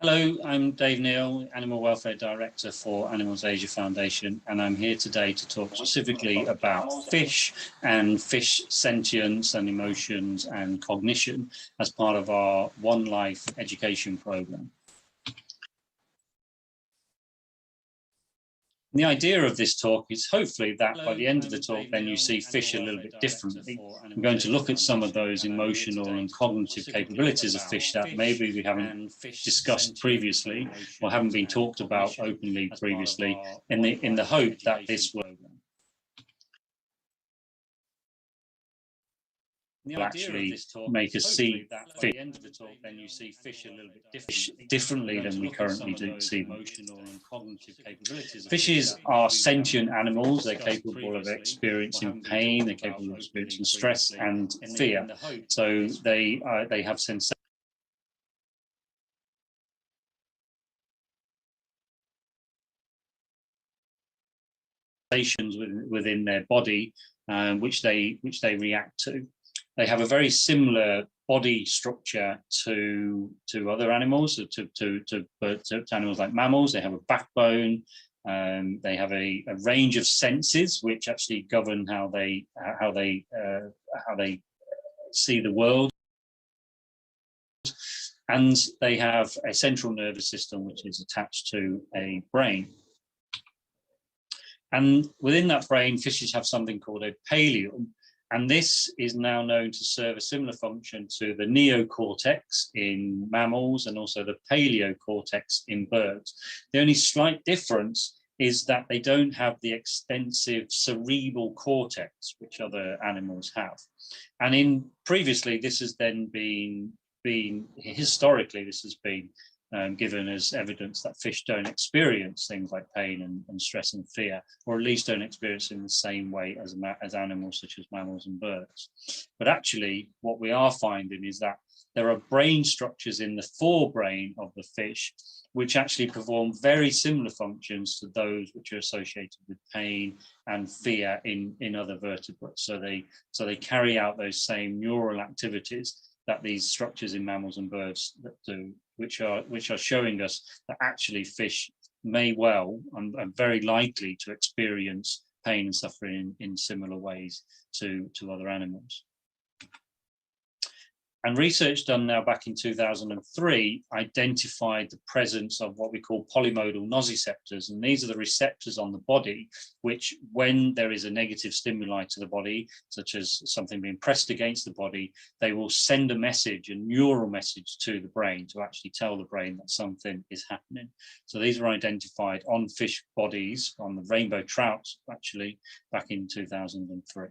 Hello, I'm Dave Neal, Animal Welfare Director for Animals Asia Foundation, and I'm here today to talk specifically about fish and fish sentience and emotions and cognition as part of our Onelife education program. The idea of this talk is hopefully that by the end of the talk, then you see fish a little bit differently. I'm going to look at some of those emotional and cognitive capabilities of fish that maybe we haven't discussed previously or haven't been talked about openly previously, in the hope that this will actually make us see fish then you see fish a little bit differently than we currently do see them. Fishes are sentient animals. They're capable of experiencing pain, they're capable of experiencing stress and fear. So they have sensations within their body, which they react to. They have a very similar body structure to other animals, to animals like mammals. They have a backbone. They have a range of senses which actually govern how they see the world. And they have a central nervous system which is attached to a brain. And within that brain, fishes have something called a pallium. And this is now known to serve a similar function to the neocortex in mammals and also the paleocortex in birds. The only slight difference is that they don't have the extensive cerebral cortex which other animals have. And previously, this has then been historically, this has been given as evidence that fish don't experience things like pain and stress and fear, or at least don't experience in the same way as animals such as mammals and birds. But actually, what we are finding is that there are brain structures in the forebrain of the fish which actually perform very similar functions to those which are associated with pain and fear in other vertebrates. So they carry out those same neural activities that these structures in mammals and birds that do, which are showing us that actually fish may well and very likely to experience pain and suffering in similar ways to other animals. And research done now back in 2003 identified the presence of what we call polymodal nociceptors. And these are the receptors on the body, which when there is a negative stimuli to the body, such as something being pressed against the body, they will send a message, a neural message to the brain to actually tell the brain that something is happening. So these were identified on fish bodies, on the rainbow trout, actually, back in 2003.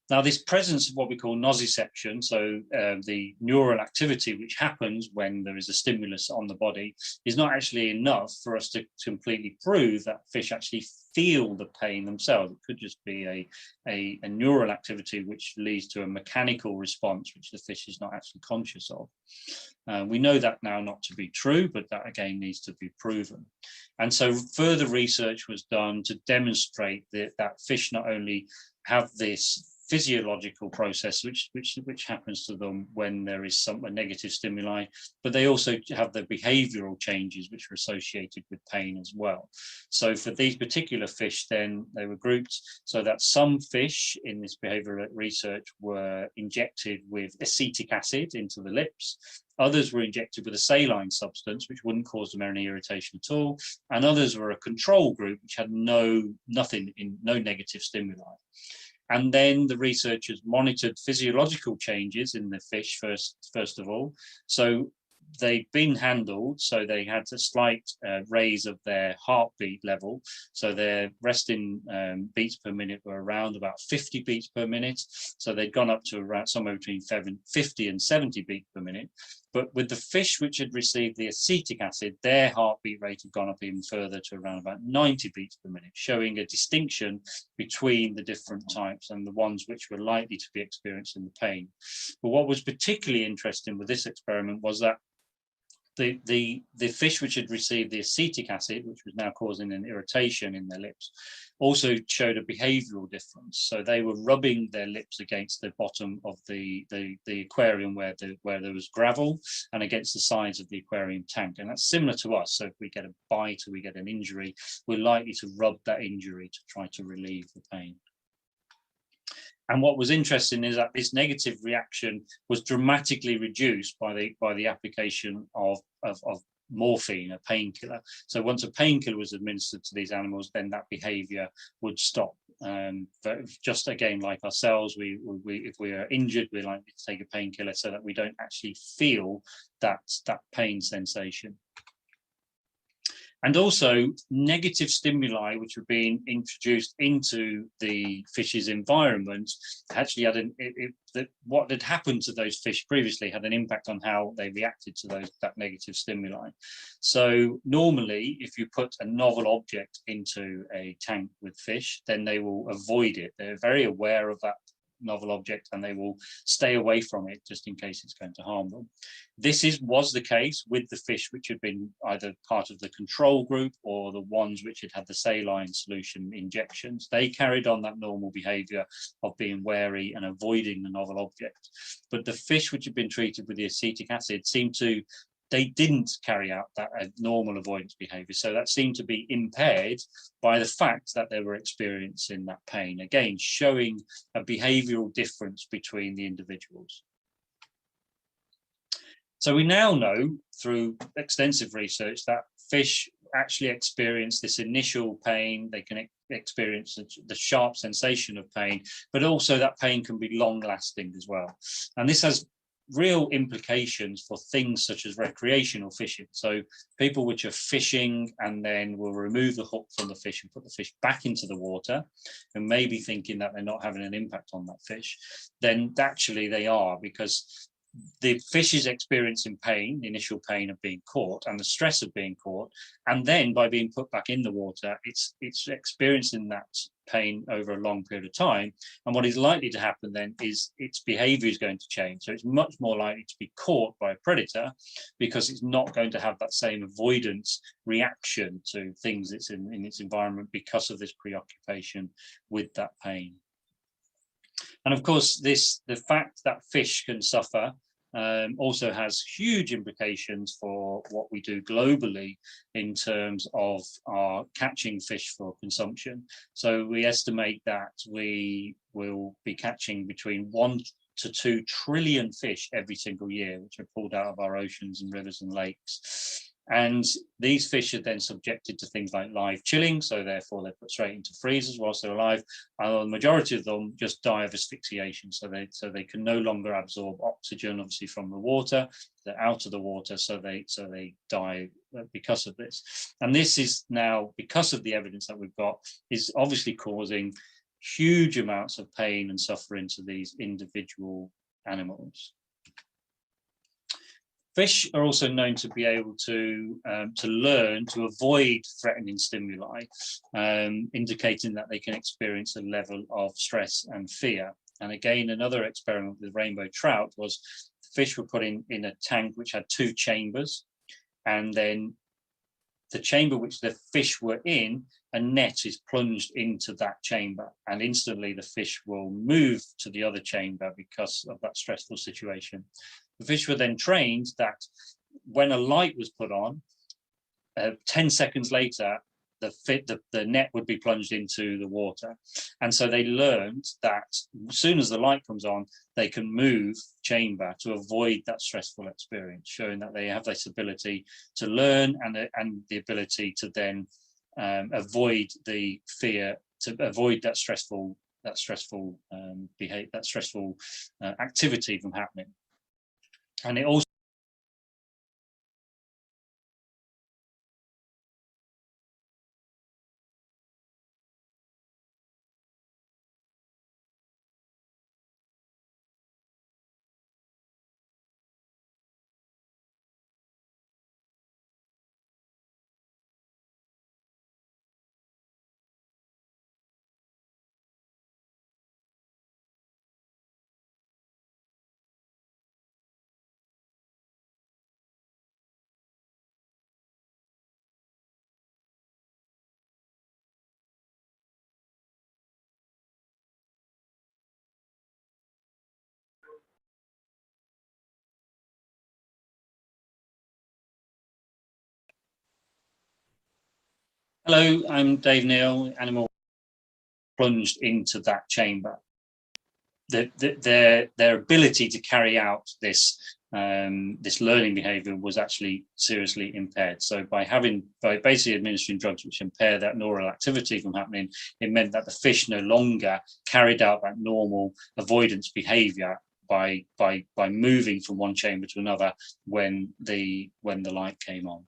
Now, this presence of what we call nociception, so the neural activity which happens when there is a stimulus on the body, is not actually enough for us to completely prove that fish actually feel the pain themselves. It could just be a neural activity which leads to a mechanical response, which the fish is not actually conscious of. We know that now not to be true, but that again needs to be proven. And so further research was done to demonstrate that fish not only have this physiological process which happens to them when there is a negative stimuli, but they also have the behavioral changes which are associated with pain as well. So for these particular fish, then they were grouped so that some fish in this behavioral research were injected with acetic acid into the lips. Others were injected with a saline substance, which wouldn't cause them any irritation at all. And others were a control group, which had no negative stimuli. And then the researchers monitored physiological changes in the fish first of all. So they've been handled, so they had a slight raise of their heartbeat level. So their resting beats per minute were around about 50 beats per minute. So they'd gone up to around somewhere between 50 and 70 beats per minute. But with the fish which had received the acetic acid, their heartbeat rate had gone up even further to around about 90 beats per minute, showing a distinction between the different types and the ones which were likely to be experiencing the pain. But what was particularly interesting with this experiment was that the fish which had received the acetic acid, which was now causing an irritation in their lips, also showed a behavioral difference. So they were rubbing their lips against the bottom of the aquarium where there was gravel, and against the sides of the aquarium tank. And that's similar to us. So if we get a bite or we get an injury, we're likely to rub that injury to try to relieve the pain. And what was interesting is that this negative reaction was dramatically reduced by the application of morphine, a painkiller. So once a painkiller was administered to these animals, then that behavior would stop. Just again, like ourselves, if we are injured, we're likely to take a painkiller so that we don't actually feel that pain sensation. And also negative stimuli which were being introduced into the fish's environment actually had what had happened to those fish previously had an impact on how they reacted to that negative stimuli. So normally, if you put a novel object into a tank with fish, then they will avoid it. They're very aware of that novel object and they will stay away from it just in case it's going to harm them. This was the case with the fish which had been either part of the control group or the ones which had had the saline solution injections. They carried on that normal behavior of being wary and avoiding the novel object. But the fish which had been treated with the acetic acid they didn't carry out that normal avoidance behavior. So that seemed to be impaired by the fact that they were experiencing that pain, again, showing a behavioral difference between the individuals. So we now know through extensive research that fish actually experience this initial pain. They can experience the sharp sensation of pain, but also that pain can be long lasting as well. And this has real implications for things such as recreational fishing. So people which are fishing and then will remove the hook from the fish and put the fish back into the water and maybe thinking that they're not having an impact on that fish, then actually they are, because the fish is experiencing pain, the initial pain of being caught and the stress of being caught, and then by being put back in the water, it's experiencing that pain over a long period of time. And what is likely to happen then is its behavior is going to change. So it's much more likely to be caught by a predator because it's not going to have that same avoidance reaction to things that's in its environment because of this preoccupation with that pain. And of course, the fact that fish can suffer also has huge implications for what we do globally in terms of our catching fish for consumption. So we estimate that we will be catching between 1 to 2 trillion fish every single year, which are pulled out of our oceans and rivers and lakes. And these fish are then subjected to things like live chilling, so therefore they're put straight into freezers whilst they're alive. And the majority of them just die of asphyxiation, so they can no longer absorb oxygen, obviously from the water. They're out of the water, so they die because of this. And this is now, because of the evidence that we've got, is obviously causing huge amounts of pain and suffering to these individual animals. Fish are also known to be able to learn to avoid threatening stimuli, indicating that they can experience a level of stress and fear. And again, another experiment with rainbow trout was fish were put in a tank which had 2 chambers, and then the chamber which the fish were in, a net is plunged into that chamber, and instantly the fish will move to the other chamber because of that stressful situation. The fish were then trained that when a light was put on, 10 seconds later, the net would be plunged into the water. And so they learned that as soon as the light comes on, they can move chamber to avoid that stressful experience, showing that they have this ability to learn and the ability to then avoid the fear, to avoid that stressful activity from happening. And it also Hello, I'm Dave Neal, animal plunged into that chamber. Their ability to carry out this learning behavior was actually seriously impaired. So by basically administering drugs which impair that neural activity from happening, it meant that the fish no longer carried out that normal avoidance behavior by moving from one chamber to another when the light came on.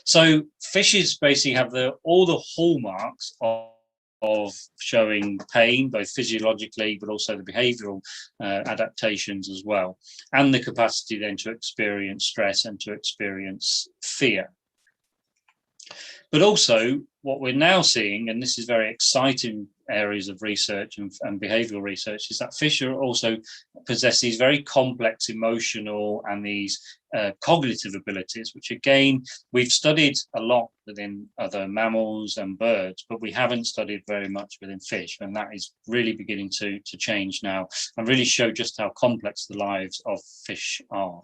So fishes basically have all the hallmarks of showing pain, both physiologically, but also the behavioral adaptations as well, and the capacity then to experience stress and to experience fear. But also what we're now seeing, and this is very exciting areas of research and behavioral research, is that fish also possess these very complex emotional and these cognitive abilities, which again, we've studied a lot within other mammals and birds, but we haven't studied very much within fish. And that is really beginning to change now and really show just how complex the lives of fish are.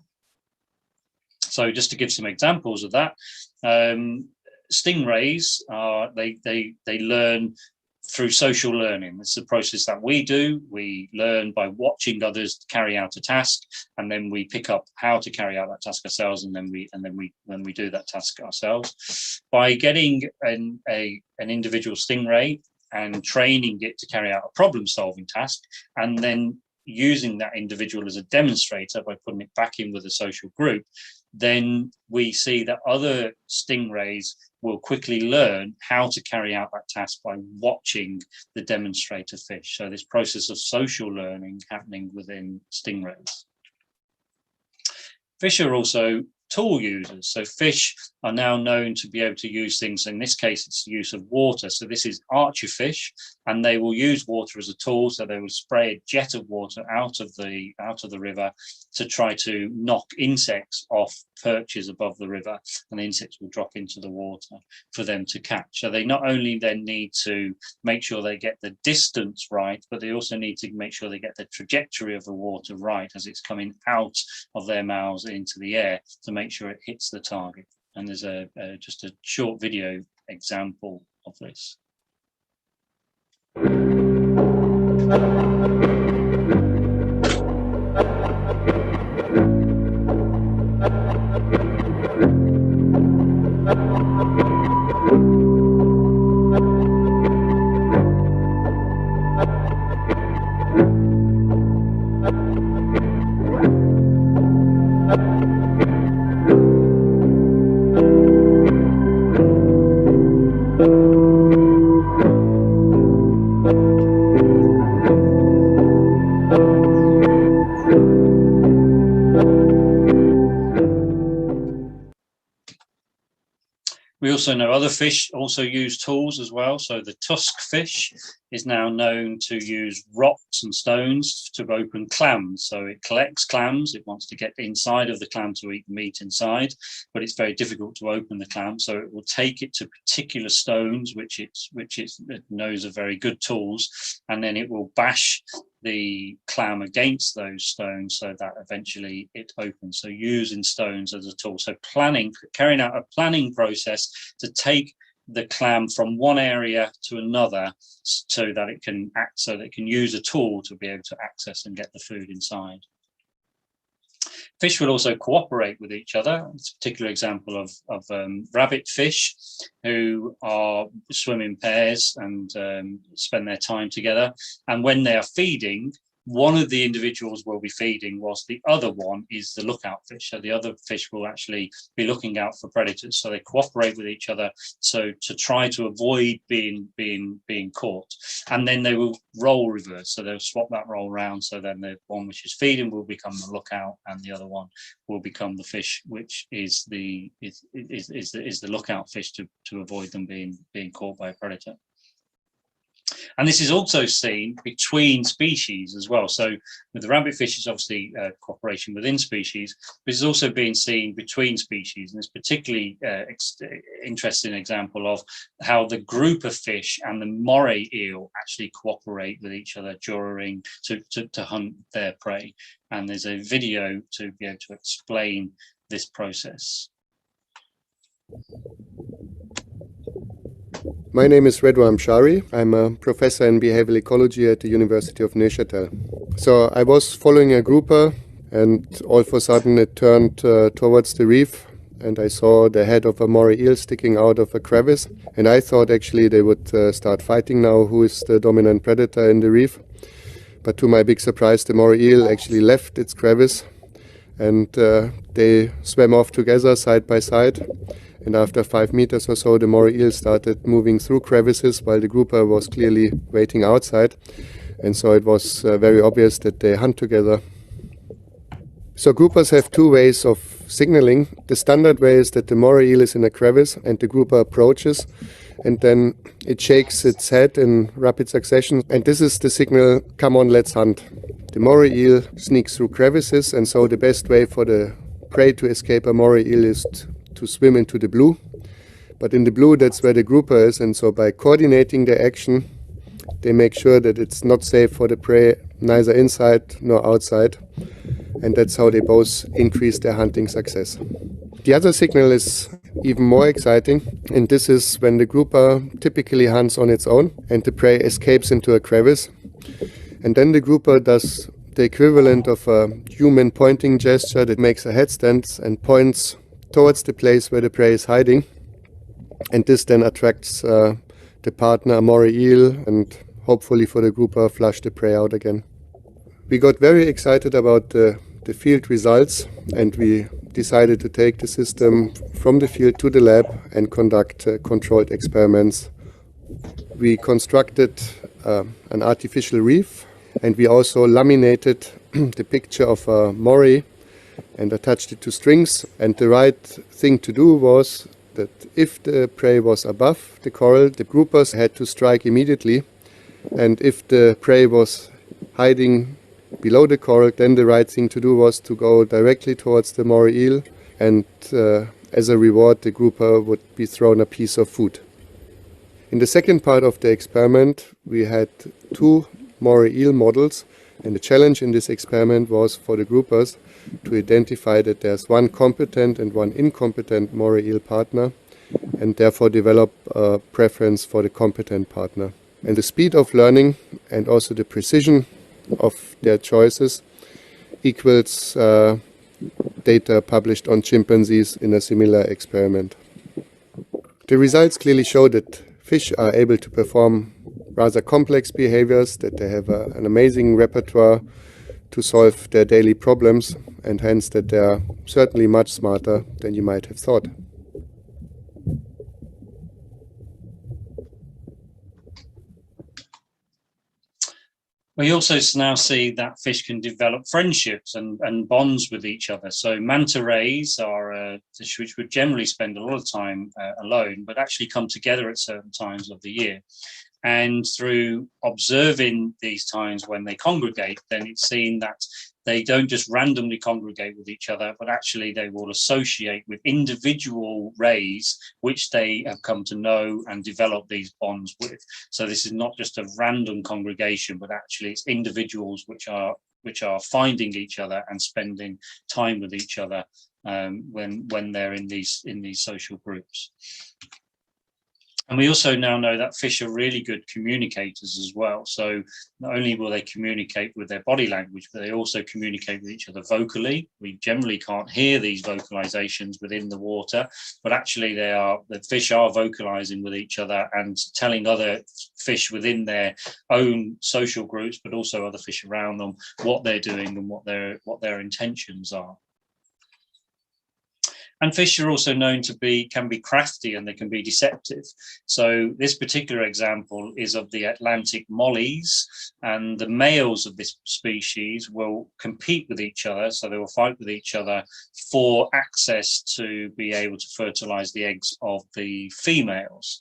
So just to give some examples of that, stingrays they learn through social learning. It's a process that we do. We learn by watching others carry out a task, and then we pick up how to carry out that task ourselves, and then we do that task ourselves. By getting an individual stingray and training it to carry out a problem-solving task, and then using that individual as a demonstrator by putting it back in with a social group, then we see that other stingrays will quickly learn how to carry out that task by watching the demonstrator fish. So this process of social learning happening within stingrays. Fish are also tool users. So fish are now known to be able to use things. In this case, it's the use of water. So this is archer fish, and they will use water as a tool. So they will spray a jet of water out of the river to try to knock insects off perches above the river, and the insects will drop into the water for them to catch. So they not only then need to make sure they get the distance right, but they also need to make sure they get the trajectory of the water right as it's coming out of their mouths into the air to make sure it hits the target. And there's just a short video example of this. We also know other fish also use tools as well. So the tusk fish is now known to use rocks and stones to open clams. So it collects clams. It wants to get inside of the clam to eat the meat inside, but it's very difficult to open the clam. So it will take it to particular stones, which it knows are very good tools, and then it will bash the clam against those stones so that eventually it opens. So using stones as a tool. So carrying out a planning process to take the clam from one area to another so that it can use a tool to be able to access and get the food inside. Fish will also cooperate with each other. It's a particular example of rabbit fish who swim in pairs and spend their time together. And when they are feeding, one of the individuals will be feeding whilst the other one is the lookout fish. So the other fish will actually be looking out for predators. So they cooperate with each other so to try to avoid being caught. And then they will role reverse. So they'll swap that role around. So then the one which is feeding will become the lookout, and the other one will become the fish which is the lookout fish to avoid them being caught by a predator. And this is also seen between species as well. So with the rabbitfish, it's obviously cooperation within species, but it's also being seen between species. And it's particularly interesting example of how the group of fish and the moray eel actually cooperate with each other during to hunt their prey. And there's a video to be able to explain this process. My name is Redouan Shari. I'm a professor in behavioral ecology at the University of Neuchâtel. So I was following a grouper, and all of a sudden it turned towards the reef, and I saw the head of a moray eel sticking out of a crevice. And I thought actually they would start fighting now, who is the dominant predator in the reef. But to my big surprise, the moray eel actually left its crevice, and they swam off together side by side. And after 5 meters or so, the moray eel started moving through crevices while the grouper was clearly waiting outside. And so it was very obvious that they hunt together. So groupers have two ways of signaling. The standard way is that the moray eel is in a crevice and the grouper approaches, and then it shakes its head in rapid succession. And this is the signal, come on, let's hunt. The moray eel sneaks through crevices, and so the best way for the prey to escape a moray eel is to swim into the blue. But in the blue, that's where the grouper is, and so by coordinating their action, they make sure that it's not safe for the prey, neither inside nor outside. And that's how they both increase their hunting success. The other signal is even more exciting, and this is when the grouper typically hunts on its own and the prey escapes into a crevice. And then the grouper does the equivalent of a human pointing gesture that makes a headstand and points towards the place where the prey is hiding, and this then attracts the partner, a moray eel, and hopefully for the grouper flush the prey out again. We got very excited about the field results, and we decided to take the system from the field to the lab and conduct controlled experiments. We constructed an artificial reef, and we also laminated the picture of a moray and attached it to strings. And the right thing to do was that if the prey was above the coral, the groupers had to strike immediately. And if the prey was hiding below the coral, then the right thing to do was to go directly towards the moray eel, and as a reward the grouper would be thrown a piece of food. In the second part of the experiment, we had 2 moray eel models, and the challenge in this experiment was for the groupers to identify that there's one competent and one incompetent moray eel partner, and therefore develop a preference for the competent partner. And the speed of learning and also the precision of their choices equals data published on chimpanzees in a similar experiment. The results clearly show that fish are able to perform rather complex behaviors, that they have an amazing repertoire to solve their daily problems, and hence that they are certainly much smarter than you might have thought. We also now see that fish can develop friendships and bonds with each other. So manta rays are a fish which would generally spend a lot of time alone, but actually come together at certain times of the year. And through observing these times when they congregate, then it's seen that they don't just randomly congregate with each other, but actually they will associate with individual rays which they have come to know and develop these bonds with. So this is not just a random congregation, but actually it's individuals which are finding each other and spending time with each other when they're in these social groups. And we also now know that fish are really good communicators as well. So not only will they communicate with their body language, but they also communicate with each other vocally. We generally can't hear these vocalizations within the water, but actually the fish are vocalizing with each other and telling other fish within their own social groups, but also other fish around them, what they're doing and what their intentions are. And fish are also known to can be crafty, and they can be deceptive. So this particular example is of the Atlantic mollies, and the males of this species will compete with each other. So they will fight with each other for access to be able to fertilize the eggs of the females.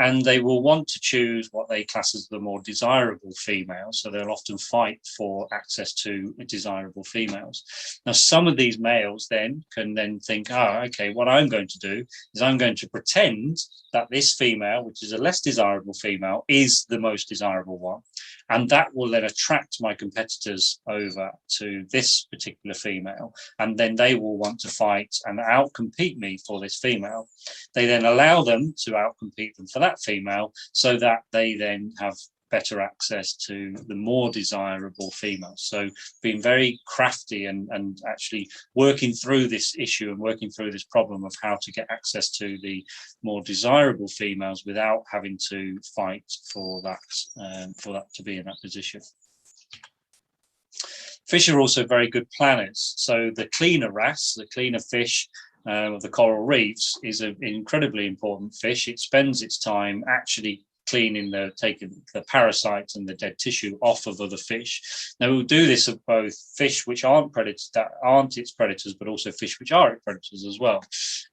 And they will want to choose what they class as the more desirable female. So they'll often fight for access to desirable females. Now, some of these males then can think, okay, what I'm going to do is I'm going to pretend that this female, which is a less desirable female, is the most desirable one. and that will then attract my competitors over to this particular female, and then they will want to fight and outcompete me for this female. They then allow them to outcompete them for that female, so that they then have better access to the more desirable females. So being very crafty and actually working through this issue and working through this problem of how to get access to the more desirable females without having to fight for that to be in that position. Fish are also very good planners. So the cleaner wrasse, the cleaner fish of the coral reefs, is an incredibly important fish. It spends its time actually cleaning taking the parasites and the dead tissue off of other fish. Now, we'll do this of both fish which aren't predators, that aren't its predators, but also fish which are its predators as well.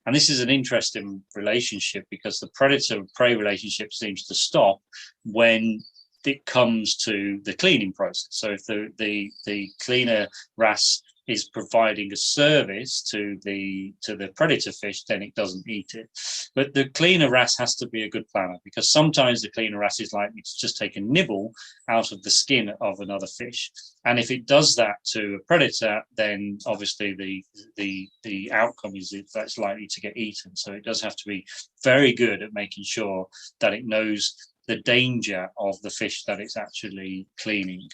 And this is an interesting relationship, because the predator-prey relationship seems to stop when it comes to the cleaning process. So if the cleaner wrasse is providing a service to the predator fish, then it doesn't eat it. But the cleaner wrasse has to be a good planner, because sometimes the cleaner wrasse is likely to just take a nibble out of the skin of another fish. And if it does that to a predator, then obviously the outcome is that's likely to get eaten. So it does have to be very good at making sure that it knows the danger of the fish that it's actually cleaning.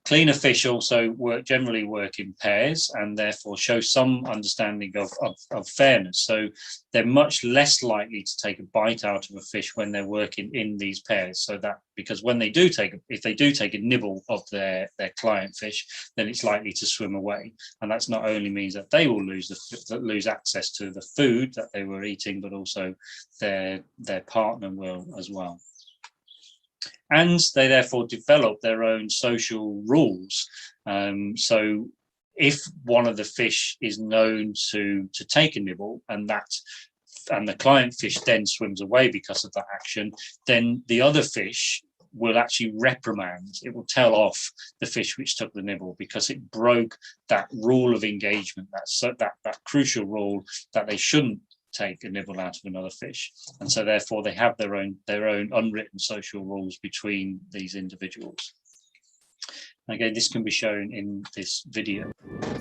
Cleaner fish also generally work in pairs, and therefore show some understanding of fairness. So they're much less likely to take a bite out of a fish when they're working in these pairs. So that, because when they do if they do take a nibble of their client fish, then it's likely to swim away. And that's not only means that they will lose access to the food that they were eating, but also their partner will as well. And they therefore develop their own social rules. So if one of the fish is known to take a nibble, and the client fish then swims away because of that action, then the other fish will actually reprimand. It will tell off the fish which took the nibble, because it broke that rule of engagement, that crucial rule that they shouldn't take a nibble out of another fish. And so therefore they have their own unwritten social rules between these individuals. Again, this can be shown in this video.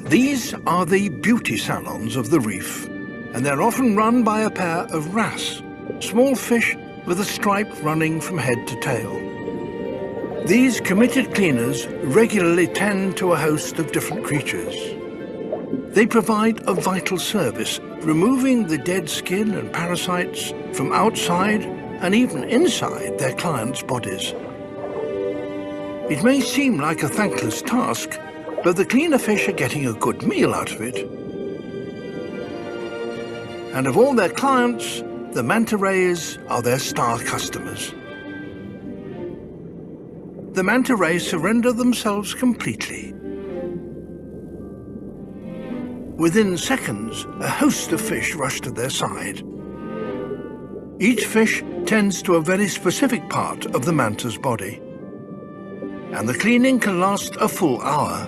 These are the beauty salons of the reef, and they're often run by a pair of wrasse, small fish with a stripe running from head to tail. These committed cleaners regularly tend to a host of different creatures. They provide a vital service, removing the dead skin and parasites from outside and even inside their clients' bodies. It may seem like a thankless task, but the cleaner fish are getting a good meal out of it. And of all their clients, the manta rays are their star customers. The manta rays surrender themselves completely. Within seconds, a host of fish rush to their side. Each fish tends to a very specific part of the manta's body, and the cleaning can last a full hour.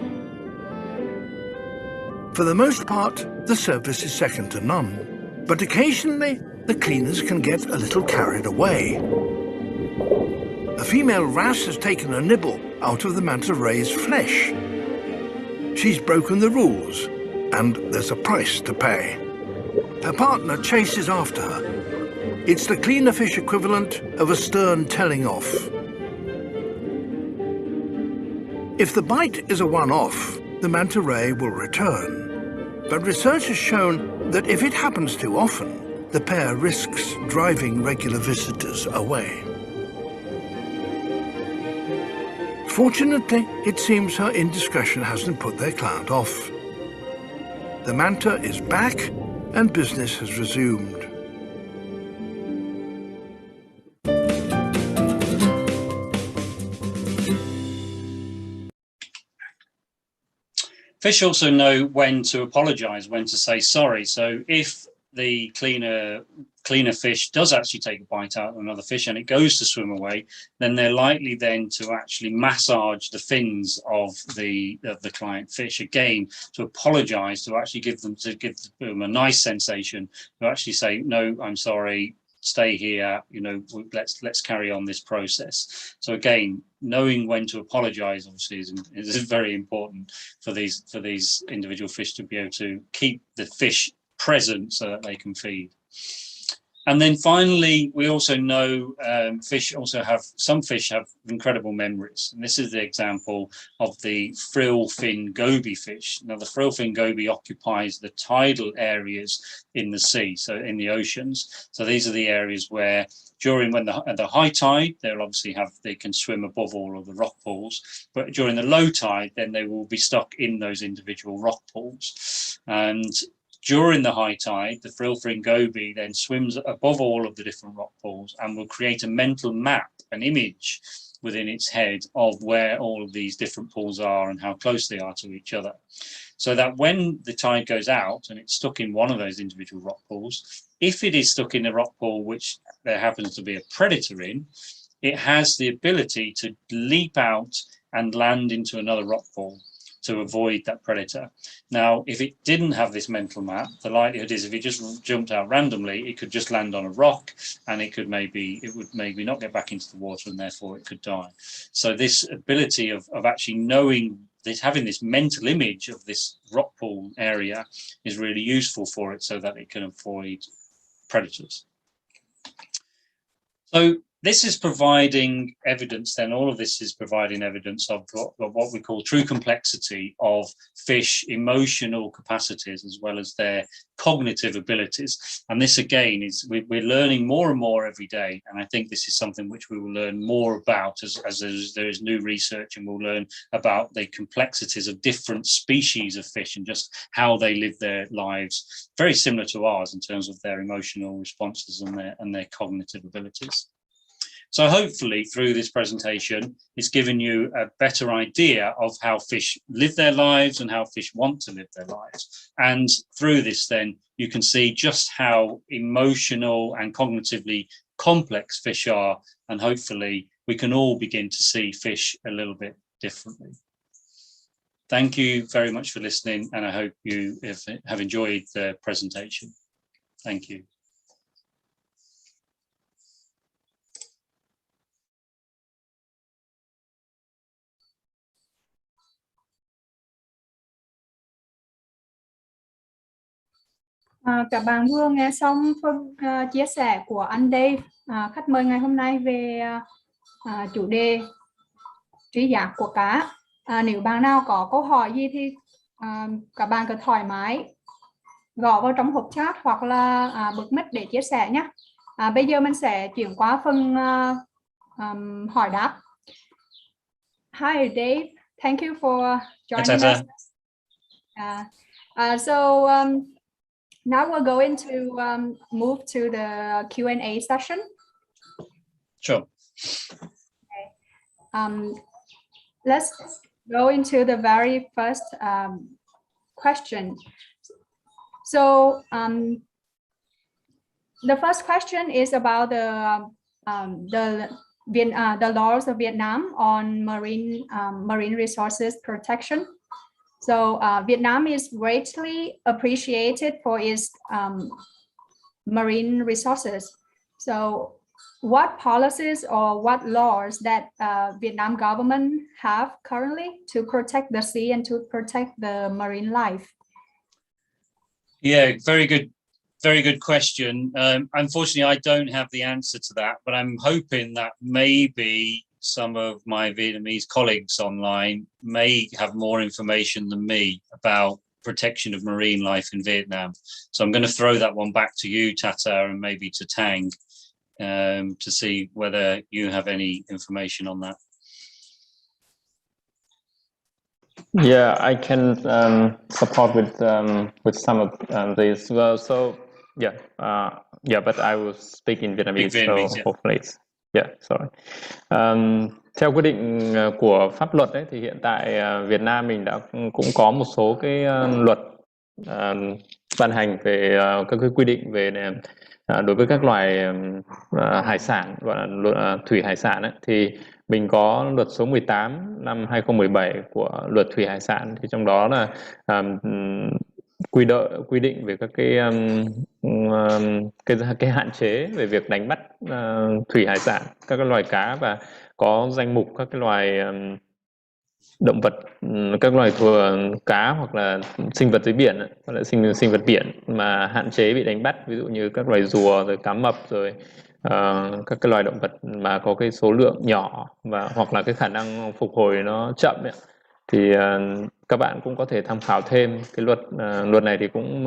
For the most part, the service is second to none, but occasionally the cleaners can get a little carried away. A female wrasse has taken a nibble out of the manta ray's flesh. She's broken the rules, and there's a price to pay. Her partner chases after her. It's the cleaner fish equivalent of a stern telling off. If the bite is a one-off, the manta ray will return. But research has shown that if it happens too often, the pair risks driving regular visitors away. Fortunately, it seems her indiscretion hasn't put their client off. The manta is back, and business has resumed. Fish also know when to apologize, when to say sorry. So if the cleaner fish does actually take a bite out of another fish and it goes to swim away, then they're likely then to actually massage the fins of the client fish again, to apologize, to actually give them a nice sensation, to actually say, no, I'm sorry, stay here, you know, let's carry on this process. So again, knowing when to apologize obviously is very important for these individual fish to be able to keep the fish present so that they can feed. And then finally, we also know some fish have incredible memories. And this is the example of the frill-fin goby fish. Now, the frill-fin goby occupies the tidal areas in the sea, so in the oceans. So these are the areas where at the high tide, they can swim above all of the rock pools. But during the low tide, then they will be stuck in those individual rock pools. And during the high tide, the frill-fin goby then swims above all of the different rock pools and will create a mental map, an image within its head of where all of these different pools are and how close they are to each other. So that when the tide goes out and it's stuck in one of those individual rock pools, if it is stuck in a rock pool which there happens to be a predator in, it has the ability to leap out and land into another rock pool to avoid that predator. Now, if it didn't have this mental map, the likelihood is if it just jumped out randomly, it could just land on a rock and it would maybe not get back into the water and therefore it could die. So this ability of actually knowing this, having this mental image of this rock pool area is really useful for it so that it can avoid predators. So this is providing evidence, then all of this is providing evidence of what we call true complexity of fish emotional capacities as well as their cognitive abilities. And this again is, we're learning more and more every day. And I think this is something which we will learn more about as there is new research, and we'll learn about the complexities of different species of fish and just how they live their lives, very similar to ours in terms of their emotional responses and their cognitive abilities. So hopefully through this presentation, it's given you a better idea of how fish live their lives and how fish want to live their lives. And through this, then you can see just how emotional and cognitively complex fish are. And hopefully we can all begin to see fish a little bit differently. Thank you very much for listening. And I hope you have enjoyed the presentation. Thank you. Các bạn vừa nghe xong phần chia sẻ của anh Dave, khách mời ngày hôm nay về chủ đề trí giác của cá. Nếu bạn nào có câu hỏi gì thì các bạn cứ thoải mái gõ vào trong hộp chat hoặc là bật mic để chia sẻ nhé. Bây giờ mình sẽ chuyển qua phần hỏi đáp. Hi Dave, thank you for joining us. Now we're going to move to the Q&A session. Sure. Okay. Let's go into the very first question. So the first question is about the laws of Vietnam on marine resources protection. So Vietnam is greatly appreciated for its marine resources. So what policies or what laws that Vietnam government have currently to protect the sea and to protect the marine life? Yeah, very good question. Unfortunately, I don't have the answer to that, but I'm hoping that maybe some of my Vietnamese colleagues online may have more information than me about protection of marine life in Vietnam. So I'm going to throw that one back to you, Tata, and maybe to Tang, to see whether you have any information on that. Yeah, I can support with some of these. Well, so yeah, but I will speak in Vietnamese, so hopefully it's, sorry. Theo quy định của pháp luật ấy, thì hiện tại Việt Nam mình cũng có một số cái luật ban hành về các cái quy định về đối với các loài hải sản, gọi là thủy hải sản ấy, thì mình có luật số 18 năm 2017 của luật thủy hải sản, thì trong đó là quy định về các cái hạn chế về việc đánh bắt thủy hải sản, các cái loài cá, và có danh mục các cái loài động vật, các loài cá hoặc là sinh vật dưới biển, hoặc là sinh vật biển mà hạn chế bị đánh bắt, ví dụ như các loài rùa, rồi cá mập, rồi các cái loài động vật mà có cái số lượng nhỏ và hoặc là cái khả năng phục hồi nó chậm ấy. Thì các bạn cũng có thể tham khảo thêm cái luật này, thì cũng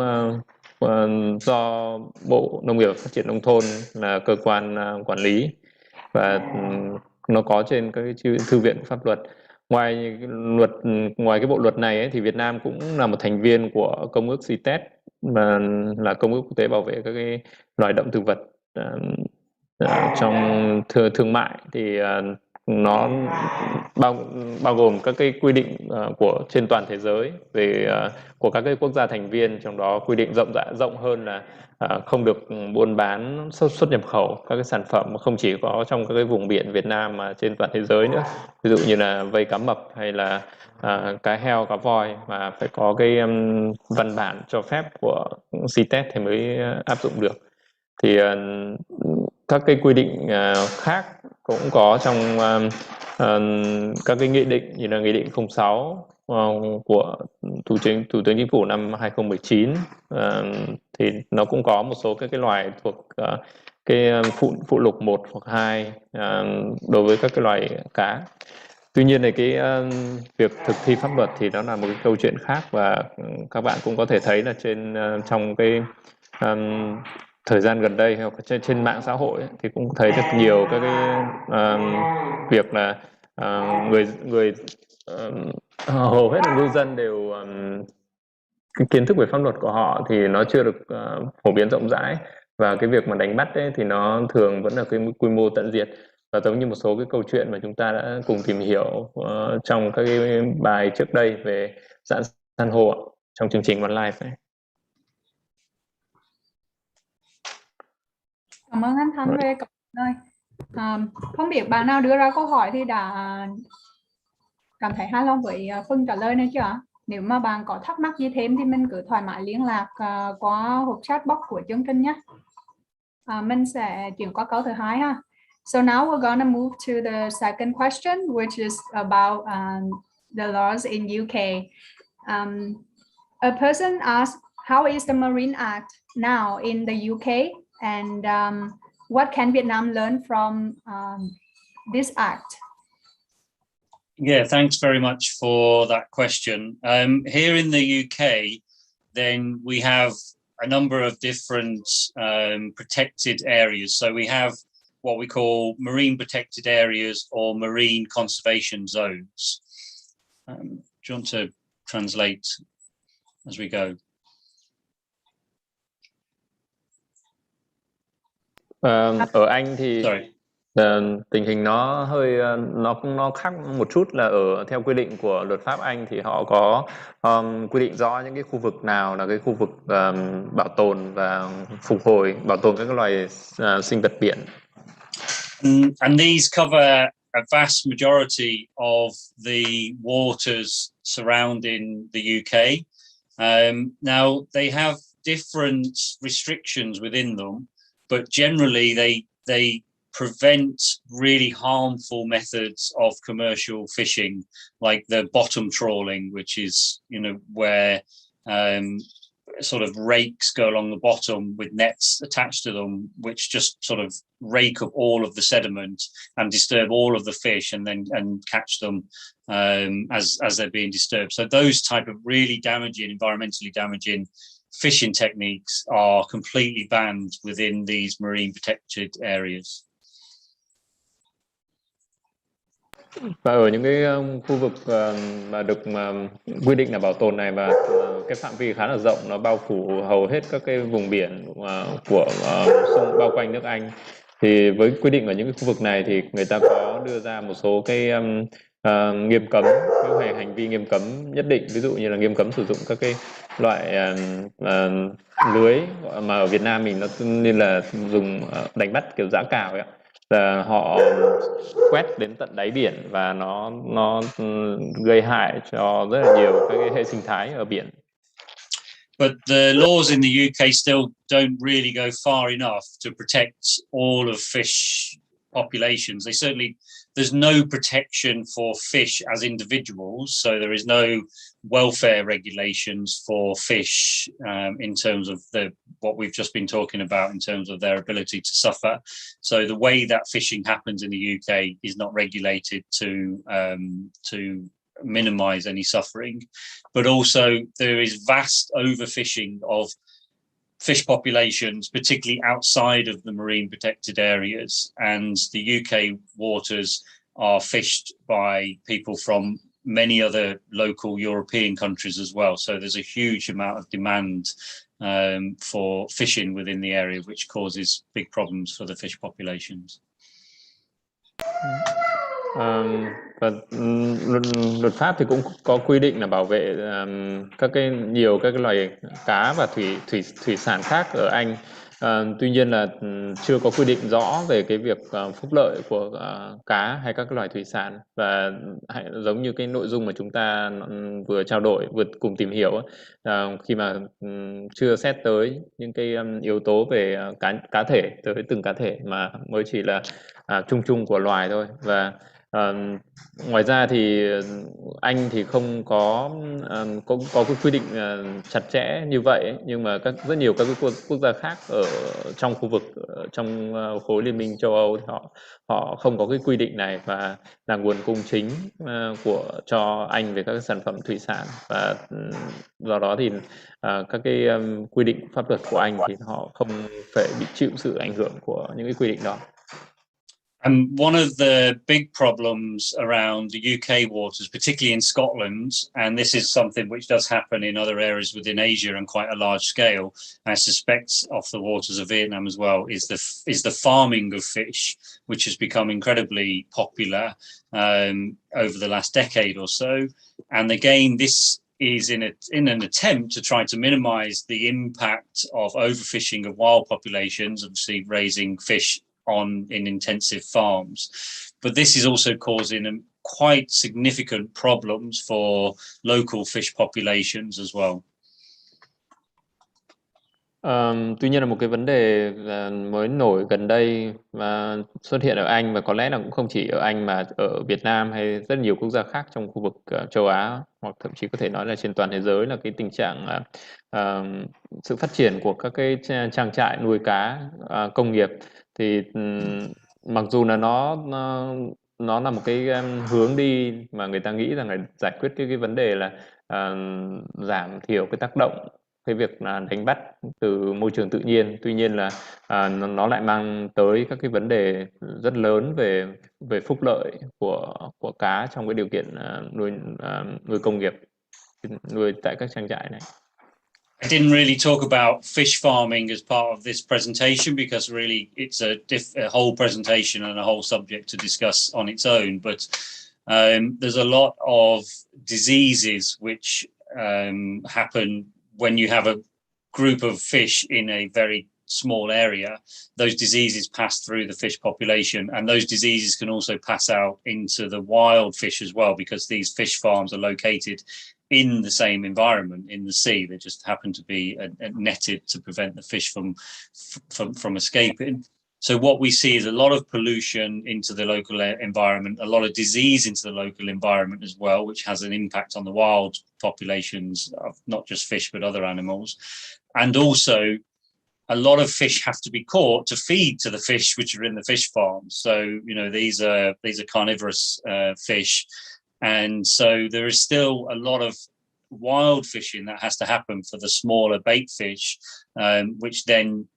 do Bộ Nông nghiệp và Phát triển Nông thôn là cơ quan quản lý, và nó có trên các cái thư viện pháp luật. Ngoài cái bộ luật này ấy, thì Việt Nam cũng là một thành viên của Công ước CITES, mà là Công ước quốc tế bảo vệ các cái loài động thực vật trong thương mại. Thì nó bao gồm các cái quy định của trên toàn thế giới về của các cái quốc gia thành viên, trong đó quy định rộng hơn là không được buôn bán xuất nhập khẩu các cái sản phẩm không chỉ có trong các cái vùng biển Việt Nam mà trên toàn thế giới nữa, ví dụ như là vây cá mập hay là cá heo, cá voi, mà phải có cái văn bản cho phép của CITES thì mới áp dụng được. Thì các cái quy định khác cũng có trong các cái nghị định, như là nghị định 06 của Thủ tướng Chính phủ năm 2019, thì nó cũng có một số các cái loài thuộc cái phụ lục 1 hoặc 2 đối với các cái loài cá. Tuy nhiên thì cái việc thực thi pháp luật thì nó là một cái câu chuyện khác, và các bạn cũng có thể thấy là trong cái thời gian gần đây hoặc trên mạng xã hội ấy, thì cũng thấy được nhiều các cái việc là hầu hết là ngư dân đều cái kiến thức về pháp luật của họ thì nó chưa được phổ biến rộng rãi, và cái việc mà đánh bắt ấy, thì nó thường vẫn là cái quy mô tận diệt, và giống như một số cái câu chuyện mà chúng ta đã cùng tìm hiểu trong các cái bài trước đây về rạn san hô trong chương trình Onelife ấy. Cảm ơn anh Thắng về câu hỏi. Không biết bạn nào đưa ra câu hỏi thì đã cảm thấy hài lòng với phần trả lời này chưa ạ? Nếu mà bạn có thắc mắc gì thêm thì mình cứ thoải mái liên lạc qua hộp chat box của chương trình nhé. Mình sẽ chuyển qua câu thứ hai ha. So now we're gonna move to the second question, which is about the laws in UK. A person asked, how is the Marine Act now in the UK, and what can Vietnam learn from this act? Yeah, thanks very much for that question. Here in the UK, then we have a number of different protected areas. So we have what we call marine protected areas or marine conservation zones. Do you want to translate as we go? Ở Anh thì tình hình nó hơi nó khác một chút, là theo quy định của luật pháp Anh thì họ có quy định rõ những cái khu vực nào là cái khu vực bảo tồn và phục hồi, bảo tồn các loài sinh vật biển. And these cover a vast majority of the waters surrounding the UK. Now they have different restrictions within them, but generally they prevent really harmful methods of commercial fishing, like the bottom trawling, which is, where sort of rakes go along the bottom with nets attached to them, which just sort of rake up all of the sediment and disturb all of the fish, and catch them as they're being disturbed. So those type of really damaging, environmentally damaging fishing techniques are completely banned within these marine protected areas. Và ở những cái khu vực mà được quy định là bảo tồn này, và cái phạm vi khá là rộng, nó bao phủ hầu hết các cái vùng biển của sông bao quanh nước Anh, thì với quy định ở những cái khu vực này thì người ta có đưa ra một số cái nghiêm cấm, cái hành vi nghiêm cấm nhất định, ví dụ như là nghiêm cấm sử dụng các cái loại lưới mà ở Việt Nam mình nó nên là dùng đánh bắt kiểu giã cào ấy, là họ quét đến tận đáy biển và nó gây hại cho rất là nhiều các cái hệ sinh thái ở biển. But the laws in the UK still don't really go far enough to protect all of fish populations. There's no protection for fish as individuals, so there is no welfare regulations for fish in terms of what we've just been talking about in terms of their ability to suffer. So the way that fishing happens in the UK is not regulated to minimize any suffering, but also there is vast overfishing of fish populations, particularly outside of the marine protected areas, and the UK waters are fished by people from many other local European countries as well. So there's a huge amount of demand for fishing within the area, which causes big problems for the fish populations. Và luật pháp thì cũng có quy định là bảo vệ nhiều các cái loài cá và thủy sản khác ở Anh. Tuy nhiên là chưa có quy định rõ về cái việc phúc lợi của cá hay các cái loài thủy sản, và giống như cái nội dung mà chúng ta vừa trao đổi, vừa cùng tìm hiểu, khi mà chưa xét tới những cái yếu tố về cá thể, tới từng cá thể, mà mới chỉ là chung của loài thôi. Và ngoài ra thì Anh thì không có cái quy định chặt chẽ như vậy ấy, nhưng mà rất nhiều các cái quốc gia khác ở trong khu vực, trong khối Liên minh châu Âu thì họ không có cái quy định này, và là nguồn cung chính cho Anh về các cái sản phẩm thủy sản. Và do đó thì các cái quy định pháp luật của Anh thì họ không phải bị chịu sự ảnh hưởng của những cái quy định đó. And one of the big problems around the UK waters, particularly in Scotland, and this is something which does happen in other areas within Asia on quite a large scale, I suspect off the waters of Vietnam as well, is the farming of fish, which has become incredibly popular over the last decade or so. And again, this is in an attempt to try to minimize the impact of overfishing of wild populations, obviously raising fish in intensive farms, but this is also causing quite significant problems for local fish populations as well. Tuy nhiên là một cái vấn đề mới nổi gần đây và xuất hiện ở Anh, và có lẽ là cũng không chỉ ở Anh mà ở Việt Nam hay rất nhiều quốc gia khác trong khu vực châu Á, hoặc thậm chí có thể nói là trên toàn thế giới, là cái tình trạng sự phát triển của các cái trang trại nuôi cá công nghiệp. Thì mặc dù là nó là một cái hướng đi mà người ta nghĩ rằng là giải quyết cái vấn đề là giảm thiểu cái tác động cái việc là đánh bắt từ môi trường tự nhiên, tuy nhiên là nó lại mang tới các cái vấn đề rất lớn về phúc lợi của cá trong cái điều kiện nuôi công nghiệp, nuôi tại các trang trại này. I didn't really talk about fish farming as part of this presentation because really it's a whole presentation and a whole subject to discuss on its own. But there's a lot of diseases which happen when you have a group of fish in a very small area. Those diseases pass through the fish population, and those diseases can also pass out into the wild fish as well, because these fish farms are located in the same environment in the sea. They just happen to be netted to prevent the fish from escaping. So what we see is a lot of pollution into the local environment, a lot of disease into the local environment as well, which has an impact on the wild populations of not just fish but other animals. And also a lot of fish have to be caught to feed to the fish which are in the fish farms. So, you know, these are carnivorous fish. And so there is still a lot of wild fishing that has to happen for the smaller bait fish, which then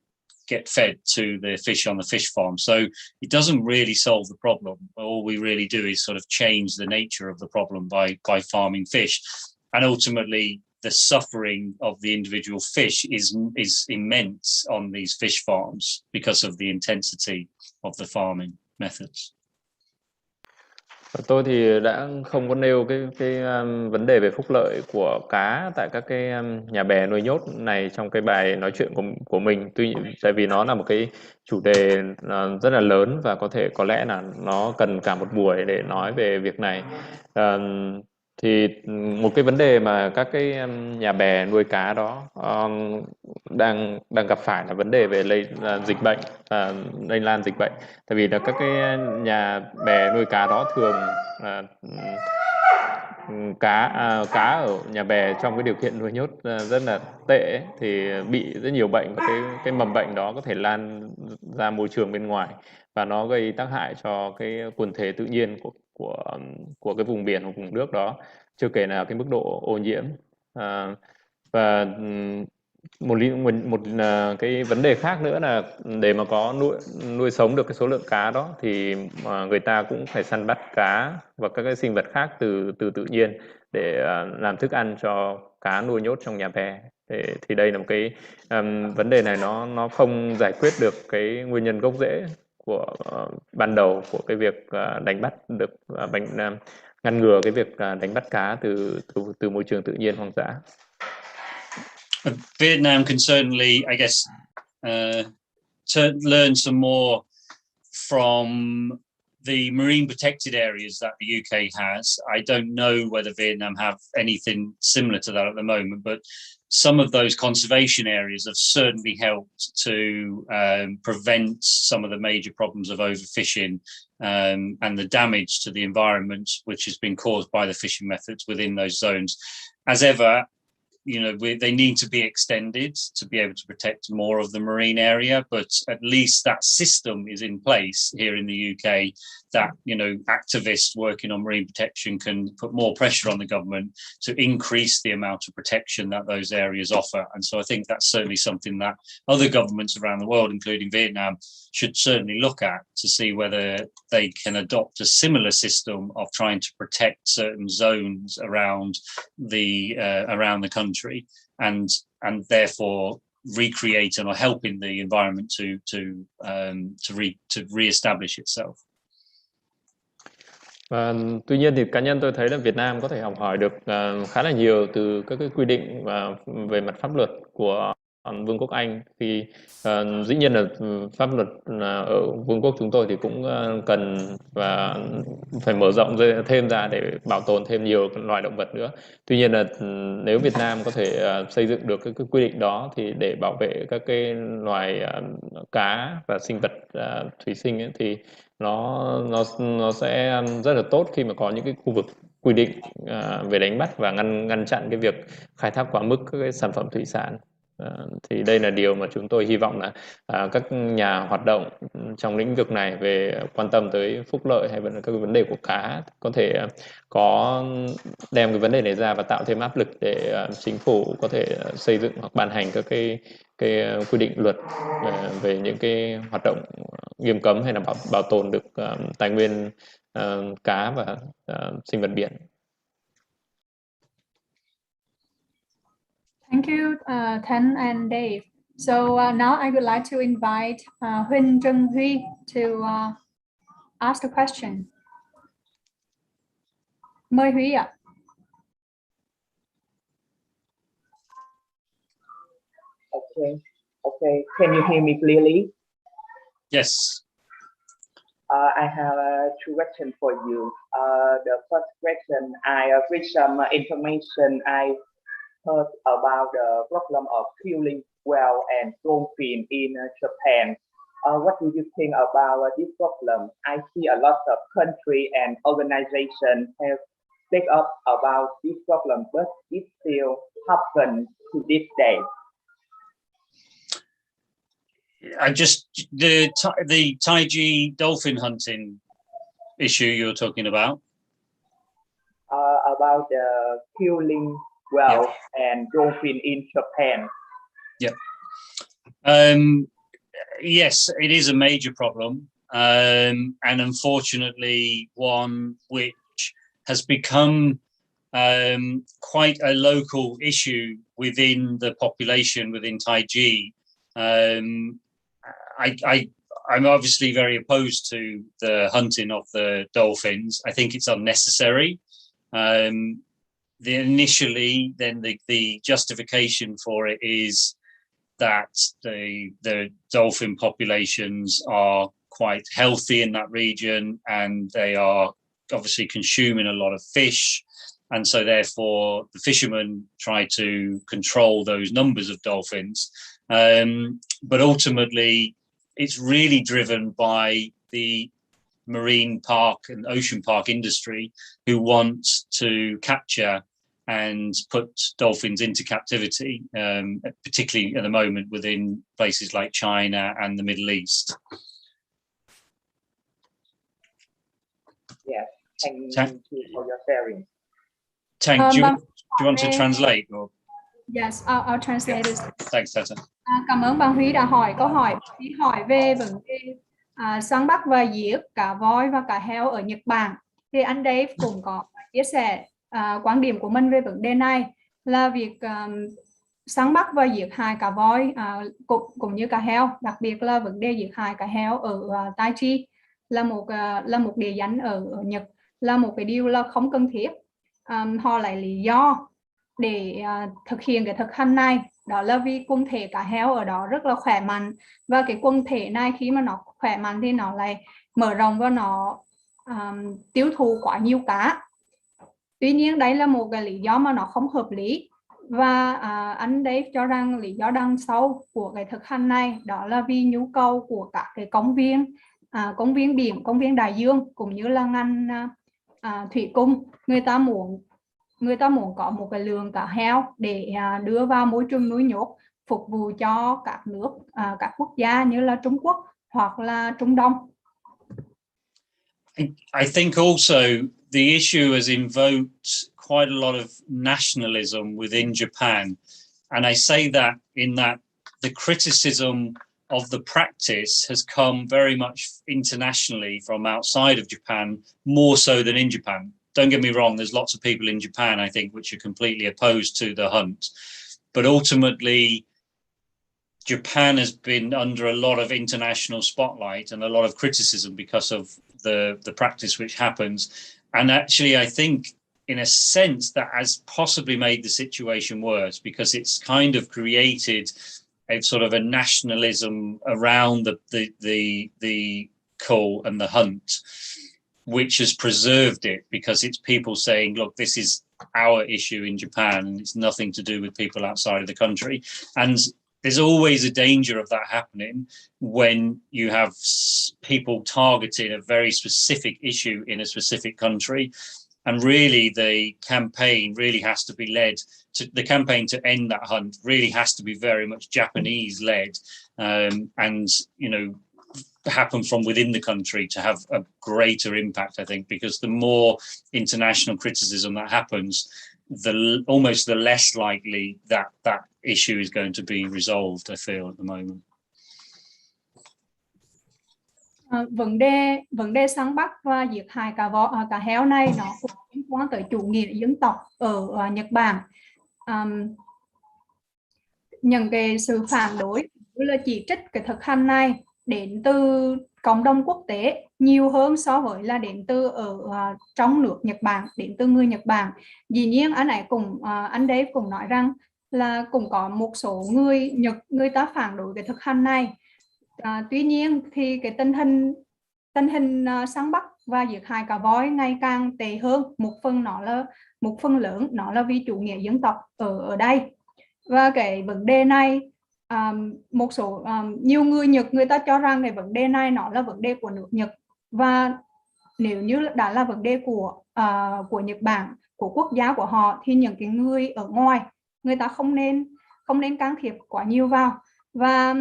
get fed to the fish on the fish farm. So it doesn't really solve the problem. All we really do is sort of change the nature of the problem by farming fish. And ultimately, the suffering of the individual fish is immense on these fish farms because of the intensity of the farming methods. Tôi thì đã không có nêu cái vấn đề về phúc lợi của cá tại các cái nhà bè nuôi nhốt này trong cái bài nói chuyện của mình. Tại vì nó là một cái chủ đề rất là lớn, và có lẽ là nó cần cả một buổi để nói về việc này. Thì một cái vấn đề mà các cái nhà bè nuôi cá đó đang gặp phải là vấn đề về dịch bệnh, lây lan dịch bệnh. Tại vì là các cái nhà bè nuôi cá đó thường cá ở nhà bè trong cái điều kiện nuôi nhốt rất là tệ thì bị rất nhiều bệnh, và cái mầm bệnh đó có thể lan ra môi trường bên ngoài và nó gây tác hại cho cái quần thể tự nhiên của cái vùng biển hoặc vùng nước đó, chưa kể là cái mức độ ô nhiễm. Và một cái vấn đề khác nữa là để mà có nuôi sống được cái số lượng cá đó thì người ta cũng phải săn bắt cá và các cái sinh vật khác từ tự nhiên để làm thức ăn cho cá nuôi nhốt trong nhà bè. Thì đây là một cái vấn đề này nó không giải quyết được cái nguyên nhân gốc rễ của ban đầu của cái việc đánh bắt được ngăn ngừa cái việc đánh bắt cá từ môi trường tự nhiên hoang dã. Vietnam can certainly, I guess, learn some more from the marine protected areas that the UK has. I don't know whether Vietnam have anything similar to that at the moment, but some of those conservation areas have certainly helped to prevent some of the major problems of overfishing and the damage to the environment which has been caused by the fishing methods within those zones. As ever, they need to be extended to be able to protect more of the marine area, but at least that system is in place here in the UK that, activists working on marine protection can put more pressure on the government to increase the amount of protection that those areas offer. And so I think that's certainly something that other governments around the world, including Vietnam, should certainly look at to see whether they can adopt a similar system of trying to protect certain zones around the country and therefore recreating or helping the environment to reestablish itself. Tuy nhiên thì cá nhân tôi thấy là Việt Nam có thể học hỏi được khá là nhiều từ các cái quy định về mặt pháp luật của Vương quốc Anh. Thì dĩ nhiên là pháp luật ở Vương quốc chúng tôi thì cũng cần và phải mở rộng thêm ra để bảo tồn thêm nhiều loài động vật nữa. Tuy nhiên là nếu Việt Nam có thể xây dựng được cái quy định đó thì để bảo vệ các cái loài cá và sinh vật thủy sinh ấy, thì nó sẽ rất là tốt khi mà có những cái khu vực quy định về đánh bắt và ngăn chặn cái việc khai thác quá mức các cái sản phẩm thủy sản. Thì đây là điều mà chúng tôi hy vọng là các nhà hoạt động trong lĩnh vực này về quan tâm tới phúc lợi hay các vấn đề của cá có thể có đem cái vấn đề này ra và tạo thêm áp lực để chính phủ có thể xây dựng hoặc ban hành các cái quy định luật về những cái hoạt động nghiêm cấm hay là bảo tồn được tài nguyên cá và sinh vật biển. Thank you, Thanh and Dave. So now I would like to invite Huỳnh Trân Huy to ask a question. Mời Huy ạ. Okay. Can you hear me clearly? Yes. I have two questions for you. The first question, I read some information. I heard about the problem of killing whale and dolphin in Japan. What do you think about this problem? I see a lot of countries and organizations have speak up about this problem, but it still happens to this day. The Taiji dolphin hunting issue you're talking about? About the killing whale and dolphin in Japan. Yeah. Yes, it is a major problem, and unfortunately one which has become quite a local issue within the population within Taiji. I'm obviously very opposed to the hunting of the dolphins. I think it's unnecessary. The justification for it is that the dolphin populations are quite healthy in that region, and they are obviously consuming a lot of fish, and so therefore the fishermen try to control those numbers of dolphins. But ultimately, it's really driven by the marine park and ocean park industry, who want to capture and put dolphins into captivity, particularly at the moment within places like China and the Middle East. Yes, thank you for your sharing. Tank, do you want to translate? Or? Yes, I'll translate this. Thanks, Tata. Cảm ơn bạn Huy đã hỏi câu hỏi. Huy hỏi về vấn đề săn bắt và giết cả voi và cả heo ở Nhật Bản. Thì anh Dave cũng có chia sẻ quan điểm của mình về vấn đề này, là việc săn bắt và giết hại cả voi cũng như cả heo, đặc biệt là vấn đề giết hại cả heo ở Tai Chi là một địa danh ở Nhật, là một cái điều là không cần thiết. Họ lấy lý do để thực hiện cái thực hành này, đó là vì quần thể cá heo ở đó rất là khỏe mạnh, và cái quần thể này khi mà nó khỏe mạnh thì nó lại mở rộng và nó tiêu thụ quá nhiều cá. Tuy nhiên đấy là một cái lý do mà nó không hợp lý, và anh đấy cho rằng lý do đằng sau của cái thực hành này đó là vì nhu cầu của các cái công viên biển, công viên đại dương cũng như là ngành thủy cung. Người ta muốn có một cái lượng cá heo để đưa vào môi trường nuôi nhốt, phục vụ cho các nước, các quốc gia như là Trung Quốc hoặc là Trung Đông. I think also the issue has invoked quite a lot of nationalism within Japan, and I say that in that the criticism of the practice has come very much internationally from outside of Japan, more so than in Japan. Don't get me wrong, there's lots of people in Japan, I think, which are completely opposed to the hunt. But ultimately, Japan has been under a lot of international spotlight and a lot of criticism because of the practice which happens. And actually, I think, in a sense, that has possibly made the situation worse, because it's kind of created a sort of a nationalism around the cull and the hunt, which has preserved it, because it's people saying, look, this is our issue in Japan and it's nothing to do with people outside of the country. And there's always a danger of that happening when you have people targeting a very specific issue in a specific country. And really, the campaign really has to be led to, the campaign to end that hunt really has to be very much Japanese led, and, you know, happen from within the country to have a greater impact, I think, because the more international criticism that happens, almost the less likely that issue is going to be resolved, I feel, at the moment. Vấn đề săn bắt và giết hại cá heo này nó cũng liên quan tới chủ nghĩa dân tộc ở Nhật Bản. Những cái sự phản đối là chỉ trích cái thực hành này đến từ cộng đồng quốc tế nhiều hơn so với là đến từ ở trong nước Nhật Bản, đến từ người Nhật Bản. Dĩ nhiên anh Dave cũng nói rằng là cũng có một số người Nhật, người ta phản đối cái thực hành này. Tuy nhiên thì cái tình hình săn bắt và giết hại cá voi ngày càng tệ hơn. Một phần lớn nó là vì chủ nghĩa dân tộc ở đây. Và cái vấn đề này, nhiều người Nhật người ta cho rằng cái vấn đề này nó là vấn đề của nước Nhật, và nếu như đã là vấn đề của Nhật Bản, của quốc gia của họ, thì những cái người ở ngoài người ta không nên can thiệp quá nhiều vào. Và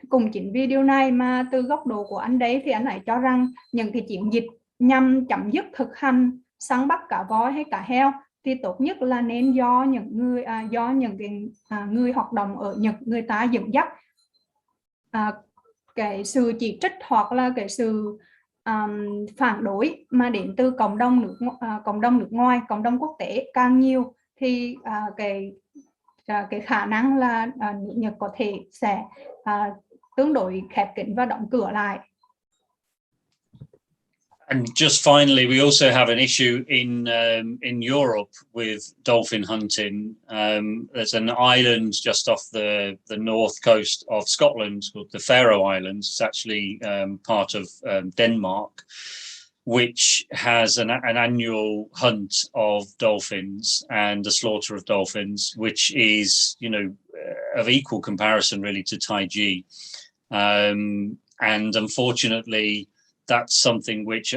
cùng chính vì điều này mà từ góc độ của anh đấy thì anh ấy cho rằng những cái chiến dịch nhằm chấm dứt thực hành săn bắt cá voi hay cá heo thì tốt nhất là nên do những người hoạt động ở Nhật người ta dẫn dắt. Cái sự chỉ trích hoặc là cái sự phản đối mà đến từ cộng đồng nước ngoài, cộng đồng quốc tế càng nhiều thì cái khả năng là nước Nhật có thể sẽ tương đối khép kín và đóng cửa lại. And just finally, we also have an issue in Europe with dolphin hunting. There's an island just off the north coast of Scotland called the Faroe Islands. It's actually part of Denmark. which has an annual hunt of dolphins and the slaughter of dolphins, which is, of equal comparison really to Taiji. And unfortunately, that's something which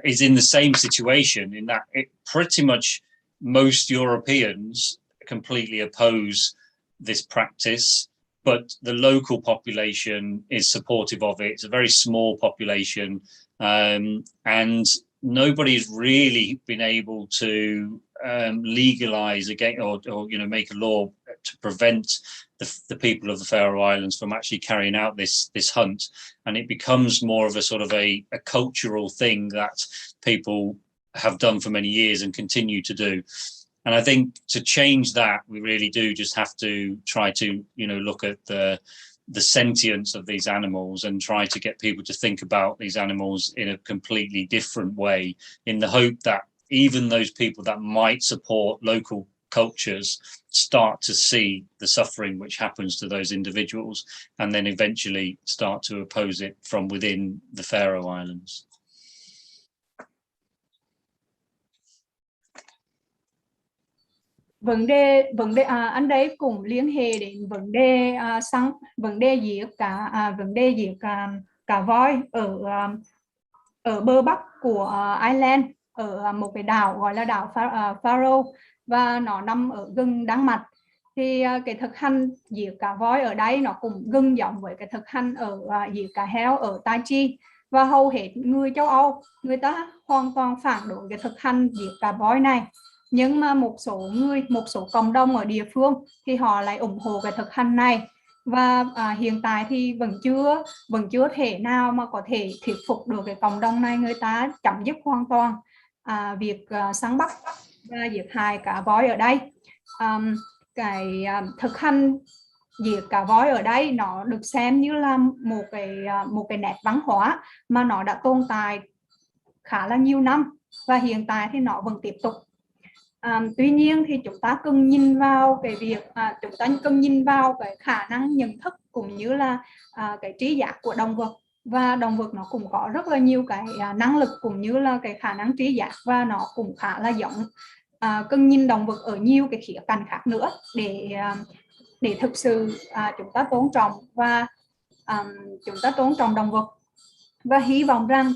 is in the same situation, in that it pretty much most Europeans completely oppose this practice, but the local population is supportive of it. It's a very small population, and nobody's really been able to legalize again or make a law to prevent the people of the Faroe Islands from actually carrying out this hunt. And it becomes more of a sort of a cultural thing that people have done for many years and continue to do. And I think to change that, we really do just have to try to, look at the sentience of these animals and try to get people to think about these animals in a completely different way, in the hope that even those people that might support local cultures start to see the suffering which happens to those individuals, and then eventually start to oppose it from within the Faroe Islands. Vấn đề anh đây cũng liên hệ đến vấn đề giết cá voi ở bờ bắc của Ireland, ở một cái đảo gọi là đảo Faroe, và nó nằm ở gần Đan Mạch. Thì cái thực hành giết cá voi ở đây nó cũng gần giống với cái thực hành ở giết cá heo ở Taiji, và hầu hết người châu Âu người ta hoàn toàn phản đối cái thực hành giết cá voi này. Nhưng mà một số cộng đồng ở địa phương thì họ lại ủng hộ cái thực hành này, và hiện tại thì vẫn chưa thể nào mà có thể thuyết phục được cái cộng đồng này người ta chấm dứt hoàn toàn việc săn bắt và giết hại cá voi ở đây. Thực hành giết cá voi ở đây nó được xem như là một cái nét văn hóa mà nó đã tồn tại khá là nhiều năm, và hiện tại thì nó vẫn tiếp tục. Tuy nhiên thì chúng ta cần nhìn vào cái khả năng nhận thức cũng như là cái trí giác của động vật, và động vật nó cũng có rất là nhiều cái năng lực cũng như là cái khả năng trí giác, và nó cũng khá là giống. Cần nhìn động vật ở nhiều cái khía cạnh khác nữa để thực sự chúng ta tôn trọng chúng ta tôn trọng động vật. Và hy vọng rằng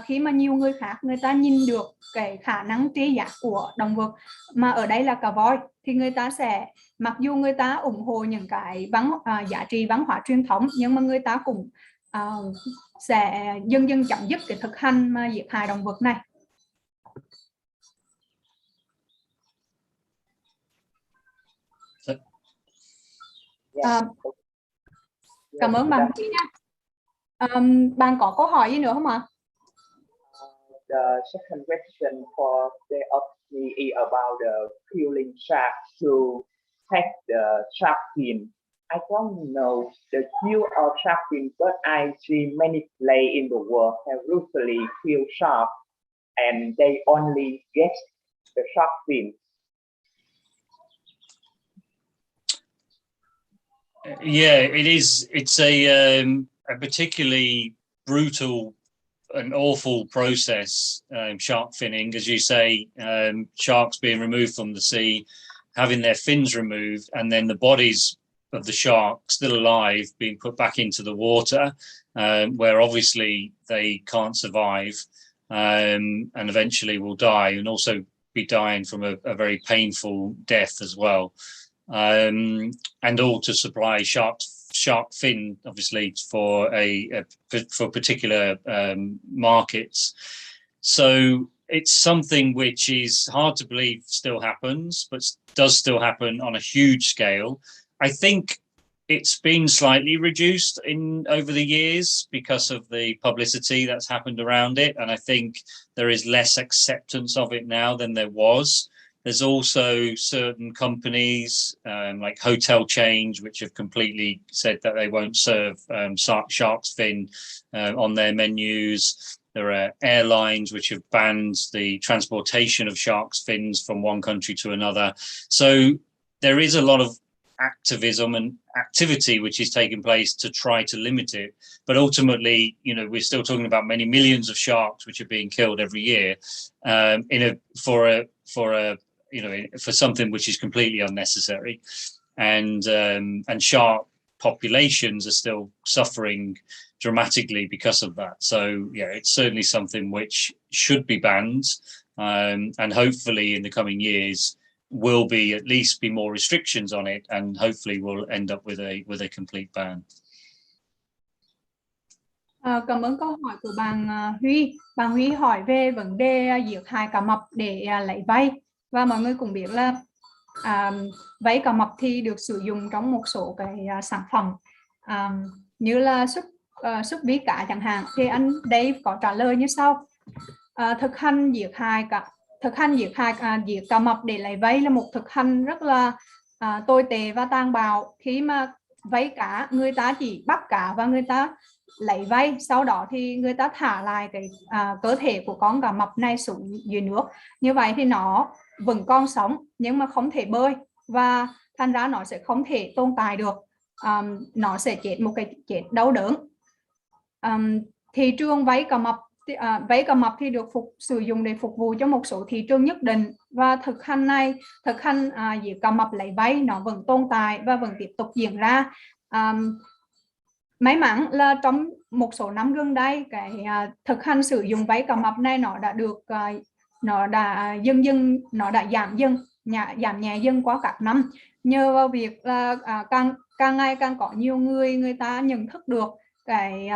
khi mà nhiều người khác người ta nhìn được cái khả năng trí giác của động vật, mà ở đây là cá voi, thì người ta sẽ, mặc dù người ta ủng hộ những cái giá trị văn hóa truyền thống, nhưng mà người ta cũng sẽ dần dần chấm dứt cái thực hành mà giết hại động vật này. Cảm ơn bạn nha. Bạn có câu hỏi gì nữa không ạ? The second question for me is about the killing shark to take the shark fin. I don't know the use of shark fin, but I see many places in the world have usually killed shark, and they only get the shark fin. Yeah, it is. It's a particularly brutal and awful process, shark finning, as you say. Sharks being removed from the sea, having their fins removed, and then the bodies of the shark still alive being put back into the water, where obviously they can't survive, and eventually will die, and also be dying from a very painful death as well. And all to supply shark fin, obviously, for particular markets. So it's something which is hard to believe still happens, but does still happen on a huge scale. I think it's been slightly reduced over the years because of the publicity that's happened around it, and I think there is less acceptance of it now than there was. There's also certain companies like hotel chains which have completely said that they won't serve shark's fin on their menus. There are airlines which have banned the transportation of shark's fins from one country to another. So there is a lot of activism and activity which is taking place to try to limit it. But ultimately, you know, we're still talking about many millions of sharks which are being killed every year for something which is completely unnecessary, and shark populations are still suffering dramatically because of that. So yeah, it's certainly something which should be banned, and hopefully in the coming years will be at least be more restrictions on it, and hopefully we'll end up with a complete ban. Cảm ơn câu hỏi của bạn Huy. Bạn Huy hỏi về vấn đề giết hại cá mập để lấy vây, và mọi người cũng biết là vây cá mập thì được sử dụng trong một số cái sản phẩm như là súp bí cá chẳng hạn. Thì anh Dave có trả lời như sau: thực hành giết cá mập để lấy vây là một thực hành rất là tồi tệ và tàn bạo. Khi mà vây cá, người ta chỉ bắt cá và người ta lấy vây, sau đó thì người ta thả lại cái cơ thể của con cá mập này xuống dưới nước. Như vậy thì nó vẫn còn sống nhưng mà không thể bơi, và thành ra nó sẽ không thể tồn tại được. Nó sẽ chết một cái chết đau đớn. Thị trường vây cá mập thì được sử dụng để phục vụ cho một số thị trường nhất định, và thực hành giết cá mập lấy vây nó vẫn tồn tại và vẫn tiếp tục diễn ra. May mắn là trong một số năm gần đây, cái thực hành sử dụng vây cá mập này nó đã giảm nhẹ dần qua các năm, nhờ vào việc là càng ngày càng có nhiều người ta nhận thức được cái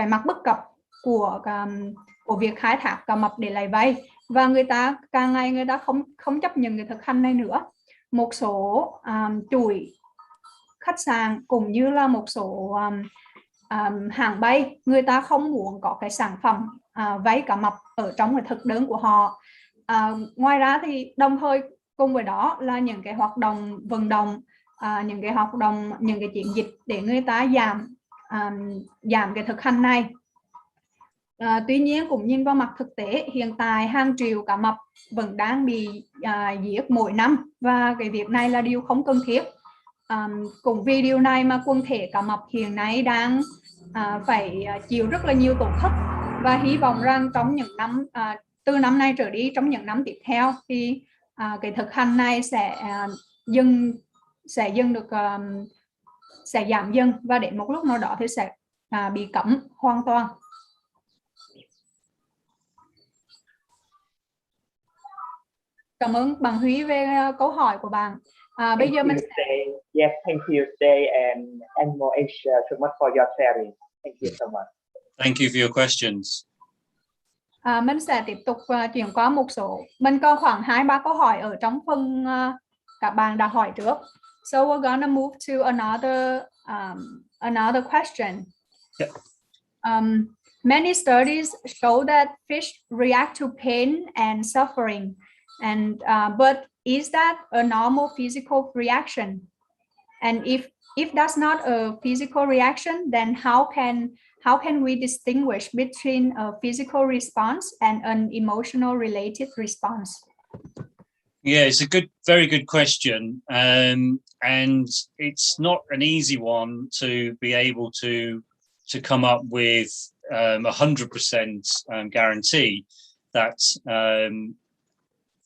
mặt bất cập của việc khai thác cá mập để lấy vây, và càng ngày người ta không chấp nhận cái thực hành này nữa. Một số chuỗi khách sạn cũng như là một số hãng bay, người ta không muốn có cái sản phẩm vây cá mập ở trong cái thực đơn của họ. Ngoài ra thì đồng thời cùng với đó là những cái hoạt động vận động, những cái chiến dịch để người ta giảm cái thực hành này. Tuy nhiên cũng nhìn vào mặt thực tế, hiện tại hàng triệu cá mập vẫn đang bị giết mỗi năm, và cái việc này là điều không cần thiết. Cũng vì điều này mà quần thể cá mập hiện nay đang phải chịu rất là nhiều tổn thất, và hy vọng rằng trong những năm từ năm nay trở đi, trong những năm tiếp theo thì cái thực hành này sẽ giảm dần, và đến một lúc nào đó thì sẽ bị cấm hoàn toàn. Cảm ơn bạn Huy về câu hỏi của bạn. Bây giờ mình Yes, thank you, Day and Animal Asia so much for your sharing. Thank you so much. Thank you for your questions. Mình sẽ tiếp tục chuyển qua một số. Mình có khoảng 2-3 câu hỏi ở trong phần các bạn đã hỏi trước. So we're gonna move to another question. Yeah. Many studies show that fish react to pain and suffering, but is that a normal physical reaction? And if that's not a physical reaction, then how can we distinguish between a physical response and an emotional related response? Yeah, it's a very good question, and it's not an easy one to be able to come up with 100% guarantee that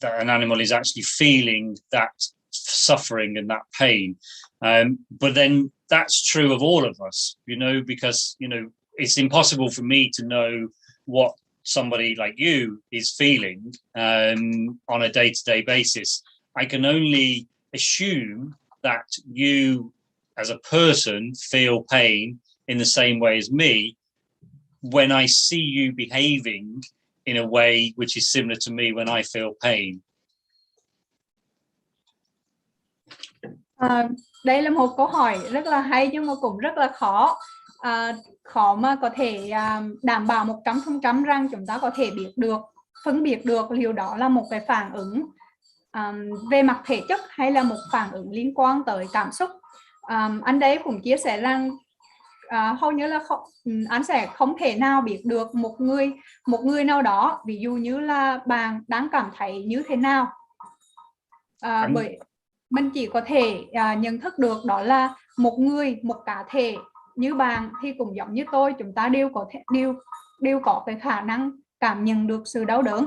an animal is actually feeling that suffering and that pain. But then that's true of all of us, because, it's impossible for me to know what somebody like you is feeling on a day-to-day basis. I can only assume that you as a person feel pain in the same way as me when I see you behaving in a way which is similar to me when I feel pain. Đây là một câu hỏi rất là hay nhưng mà cũng rất là khó. Khó mà có thể đảm bảo 100% rằng chúng ta có thể phân biệt được liệu đó là một cái phản ứng về mặt thể chất hay là một phản ứng liên quan tới cảm xúc. Anh đấy cũng chia sẻ rằng hầu như là anh sẽ không thể nào biết được một người nào đó, ví dụ như là bạn đang cảm thấy như thế nào, mình chỉ có thể nhận thức được đó là một người, một cá thể như bạn thì cũng giống như tôi, chúng ta đều có cái khả năng cảm nhận được sự đau đớn.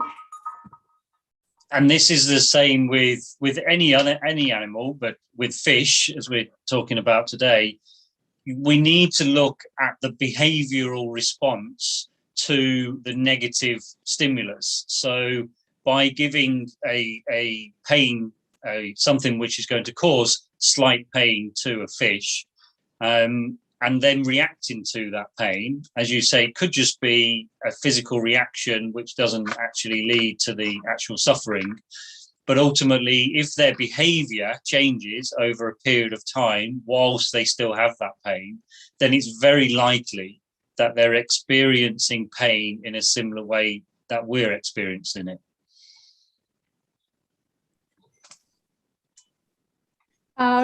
And this is the same with any animal, but with fish, as we're talking about today, we need to look at the behavioral response to the negative stimulus. So by giving a pain, something which is going to cause slight pain to a fish, and then reacting to that pain, as you say, it could just be a physical reaction which doesn't actually lead to the actual suffering. But ultimately, if their behavior changes over a period of time whilst they still have that pain, then it's very likely that they're experiencing pain in a similar way that we're experiencing it.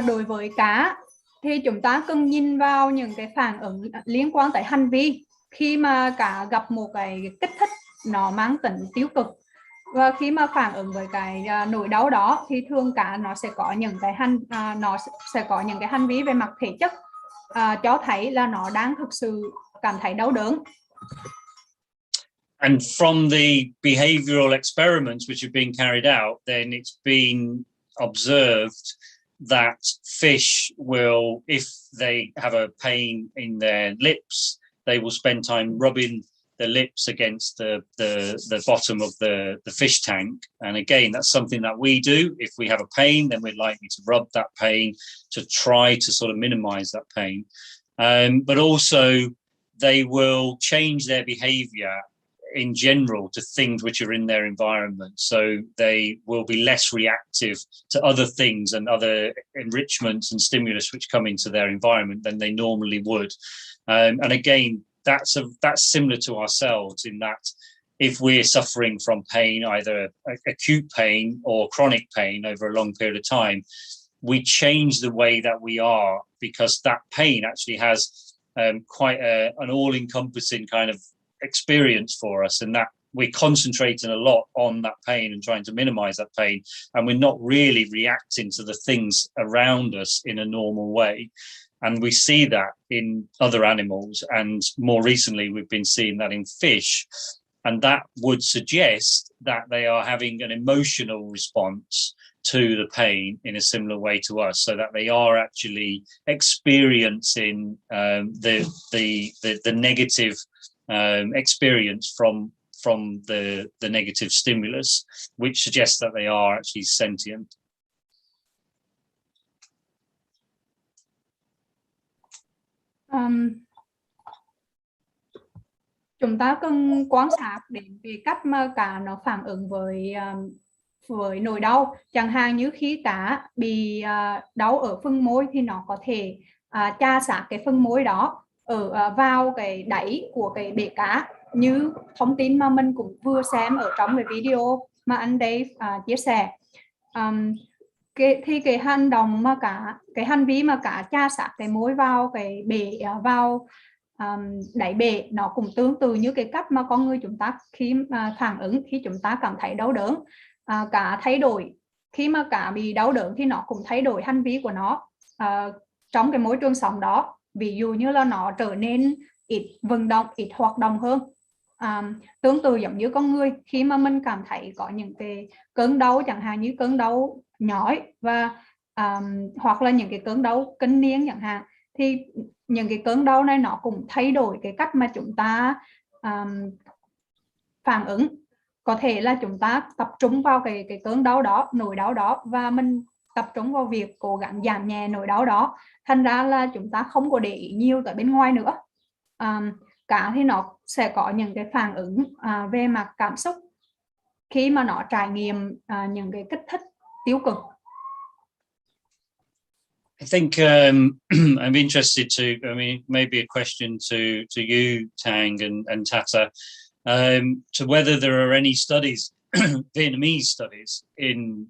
Đối với cá thì chúng ta cần nhìn vào những cái phản ứng liên quan tới hành vi. Khi mà cá gặp một cái kích thích nó mang tính tiêu cực, và khi mà phản ứng với cái nỗi đau đó thì thường cá nó sẽ có những cái hành vi về mặt thể chất cho thấy là nó đang thực sự cảm thấy đau đớn. And from the behavioral experiments which have been carried out, then it's been observed that fish will, if they have a pain in their lips, they will spend time rubbing the lips against the bottom of the fish tank. And again, that's something that we do. If we have a pain, then we're likely to rub that pain to try to sort of minimize that pain. But also they will change their behavior in general to things which are in their environment. So they will be less reactive to other things and other enrichments and stimulus which come into their environment than they normally would. And again, that's similar to ourselves in that if we're suffering from pain, either acute pain or chronic pain over a long period of time, we change the way that we are, because that pain actually has quite an all-encompassing kind of experience for us, and that we're concentrating a lot on that pain and trying to minimize that pain, and we're not really reacting to the things around us in a normal way. And we see that in other animals, and more recently we've been seeing that in fish, and that would suggest that they are having an emotional response to the pain in a similar way to us, so that they are actually experiencing the negative experience from the negative stimulus, which suggests that they are actually sentient. Chúng ta cần quan sát đến về cách mà cá nó phản ứng với nỗi đau. Chẳng hạn như khi cá bị đau ở phần môi thì nó có thể chà sát cái phần môi đó vào cái đáy của cái bể cá, như thông tin mà mình cũng vừa xem ở trong cái video mà anh Dave chia sẻ. Thì cái hành động mà cái hành vi mà cá chà sát cái môi vào cái bể, vào đáy bể, nó cũng tương tự như cái cách mà con người chúng ta khi phản ứng khi chúng ta cảm thấy đau đớn. Cá thay đổi, khi mà cá bị đau đớn thì nó cũng thay đổi hành vi của nó trong cái môi trường sống đó. Ví dụ như là nó trở nên ít vận động, ít hoạt động hơn. Tương tự giống như con người, khi mà mình cảm thấy có những cái cơn đau, chẳng hạn như cơn đau nhói và hoặc là những cái cơn đau kinh niên chẳng hạn, thì những cái cơn đau này nó cũng thay đổi cái cách mà chúng ta phản ứng. Có thể là chúng ta tập trung vào cái cơn đau đó, nỗi đau đó, và mình tập trung vào việc cố gắng giảm nhẹ nỗi đau đó. Thành ra là chúng ta không có để ý nhiều tới bên ngoài nữa. Cá thì nó sẽ có những cái phản ứng về mặt cảm xúc khi mà nó trải nghiệm những cái kích thích tiêu cực. I think I'm interested to, maybe a question to you, Tang and Tata, to whether there are any studies, Vietnamese studies in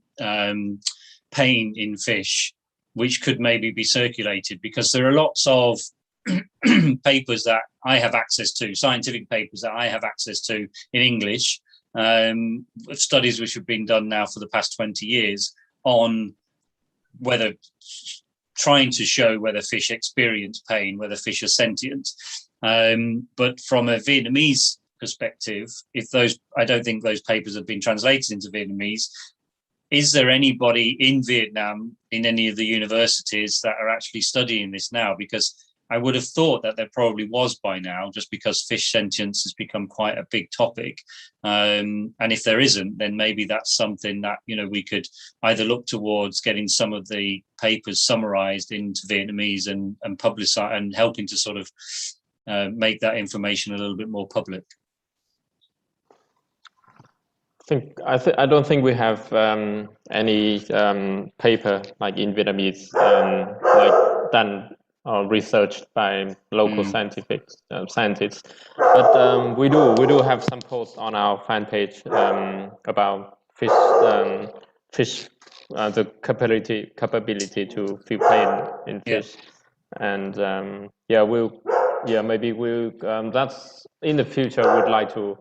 pain in fish, which could maybe be circulated, because there are lots of papers that I have access to, scientific papers that I have access to in English, studies which have been done now for the past 20 years on whether trying to show whether fish experience pain, whether fish are sentient. But from a Vietnamese perspective, I don't think those papers have been translated into Vietnamese. Is there anybody in Vietnam in any of the universities that are actually studying this now? Because I would have thought that there probably was by now, just because fish sentience has become quite a big topic. And if there isn't, then maybe that's something that, we could either look towards getting some of the papers summarized into Vietnamese and publicize and helping to sort of make that information a little bit more public. I don't think we have any paper like in Vietnamese like done or researched by local scientists. But we do have some posts on our fan page about fish, the capability to feel pain in fish, and maybe that's in the future. We'd like to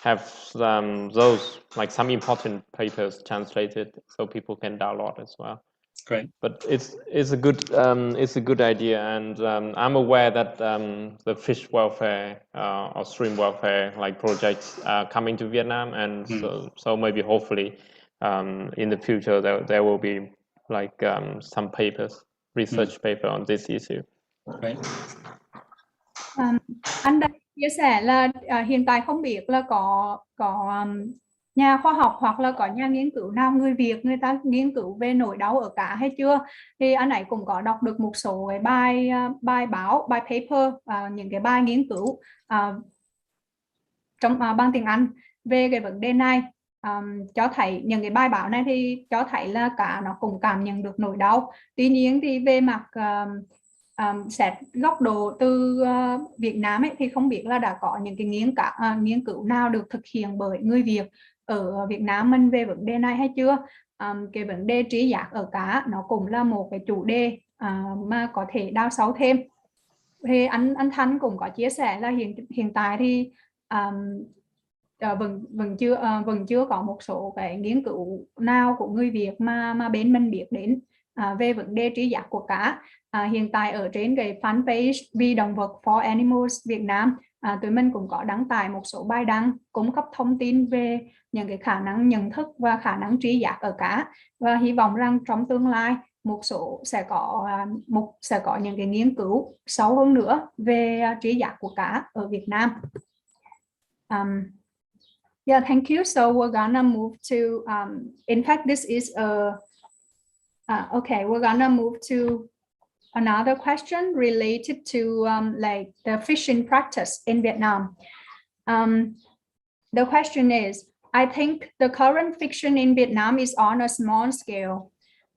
have those like some important papers translated so people can download as well. Great, but it's a good idea, and I'm aware that the fish welfare or stream welfare like projects are coming to Vietnam, and so maybe hopefully in the future there will be like some research paper on this issue. Great. Anh đã chia sẻ là hiện tại không biết là có nhà khoa học hoặc là có nhà nghiên cứu nào người Việt người ta nghiên cứu về nỗi đau ở cá hay chưa, thì anh ấy cũng có đọc được một số cái bài báo, bài paper, những cái bài nghiên cứu trong bằng tiếng Anh về cái vấn đề này, cho thấy những cái bài báo này thì cho thấy là cá nó cũng cảm nhận được nỗi đau. Tuy nhiên thì về mặt xét góc độ từ Việt Nam ấy, thì không biết là đã có những cái nghiên cứu nào được thực hiện bởi người Việt ở Việt Nam mình về vấn đề này hay chưa. Cái vấn đề trí giác ở cá nó cũng là một cái chủ đề mà có thể đào sâu thêm. Thì anh Thanh cũng có chia sẻ là hiện tại thì vẫn chưa có một số cái nghiên cứu nào của người Việt mà bên mình biết đến về vấn đề trí giác của cá. Hiện tại ở trên cái fanpage Vì Động vật for Animals Việt Nam, tụi mình cũng có đăng tải một số bài đăng cung cấp thông tin về những cái khả năng nhận thức và khả năng trí giác ở cá, và hy vọng rằng trong tương lai một số sẽ có những cái nghiên cứu sâu hơn nữa về trí giác của cá ở Việt Nam. Yeah, thank you. So we're gonna move to in fact this is okay, we're gonna move to another question related to like the fishing practice in Vietnam. The question is, I think the current fishing in Vietnam is on a small scale,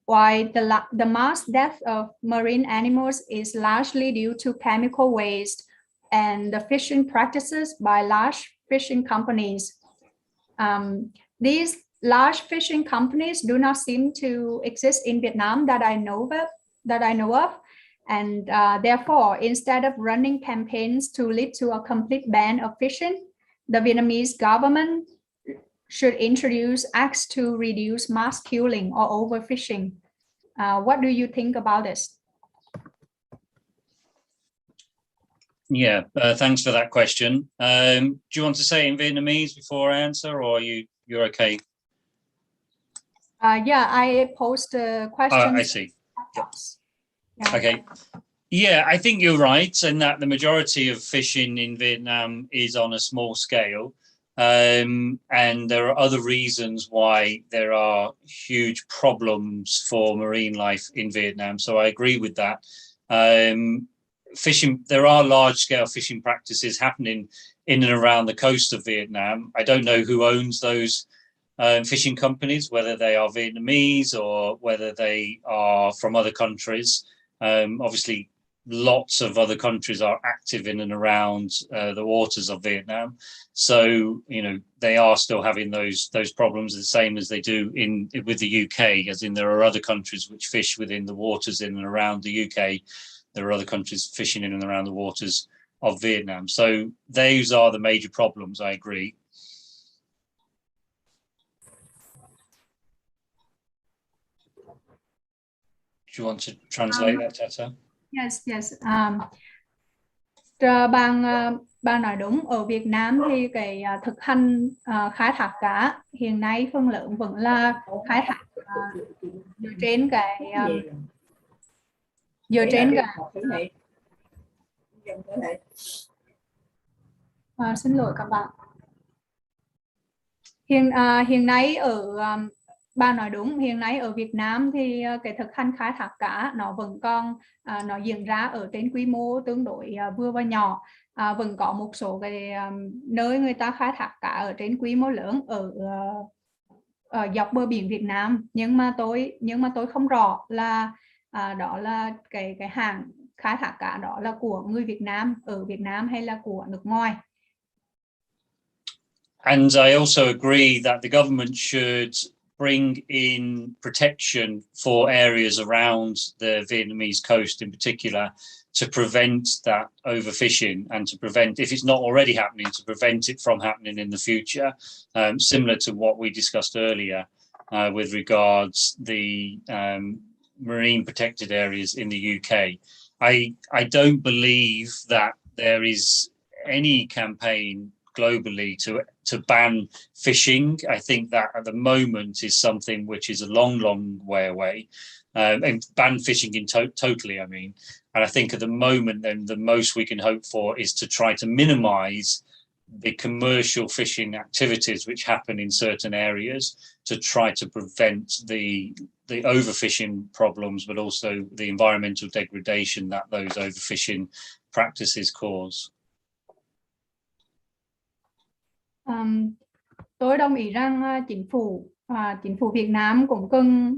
while the mass death of marine animals is largely due to chemical waste and the fishing practices by large fishing companies. These large fishing companies do not seem to exist in Vietnam that I know of. And therefore, instead of running campaigns to lead to a complete ban of fishing, the Vietnamese government should introduce acts to reduce mass killing or overfishing. What do you think about this? Yeah, thanks for that question. Do you want to say in Vietnamese before I answer, or you're okay? Yeah, I posed a question. I see. Yeah. Okay. Yeah, I think you're right, and that the majority of fishing in Vietnam is on a small scale. And there are other reasons why there are huge problems for marine life in Vietnam. So I agree with that. Fishing, there are large-scale fishing practices happening in and around the coast of Vietnam. I don't know who owns those fishing companies, whether they are Vietnamese or whether they are from other countries. Obviously, lots of other countries are active in and around the waters of Vietnam. So, they are still having those problems, the same as they do with the UK, as in there are other countries which fish within the waters in and around the UK. There are other countries fishing in and around the waters of Vietnam. So those are the major problems, I agree. Do you want to translate that, Tata? Yes. Bạn nói đúng, ở Việt Nam thì cái thực hành khai thác cá hiện nay phần lớn vẫn là khai thác dựa trên cái xin lỗi các bạn. Hiện nay ở bà nói đúng, hiện nay ở Việt Nam thì cái thực hành khai thác cá nó vẫn còn nó diễn ra ở trên quy mô tương đối vừa và nhỏ. Vẫn có một số cái nơi người ta khai thác cá ở trên quy mô lớn ở dọc bờ biển Việt Nam, nhưng mà tôi không rõ là đó là cái hàng khai thác cá đó là của người Việt Nam ở Việt Nam hay là của nước ngoài. And I also agree that the government should bring in protection for areas around the Vietnamese coast in particular to prevent that overfishing and to prevent, if it's not already happening, to prevent it from happening in the future, similar to what we discussed earlier with regards the marine protected areas in the UK. I don't believe that there is any campaign globally to ban fishing. I think that at the moment is something which is a long way away, and ban fishing in totally, I mean. And I think at the moment, then the most we can hope for is to try to minimize the commercial fishing activities which happen in certain areas to try to prevent the overfishing problems, but also the environmental degradation that those overfishing practices cause. Tôi đồng ý rằng chính phủ Việt Nam cũng cần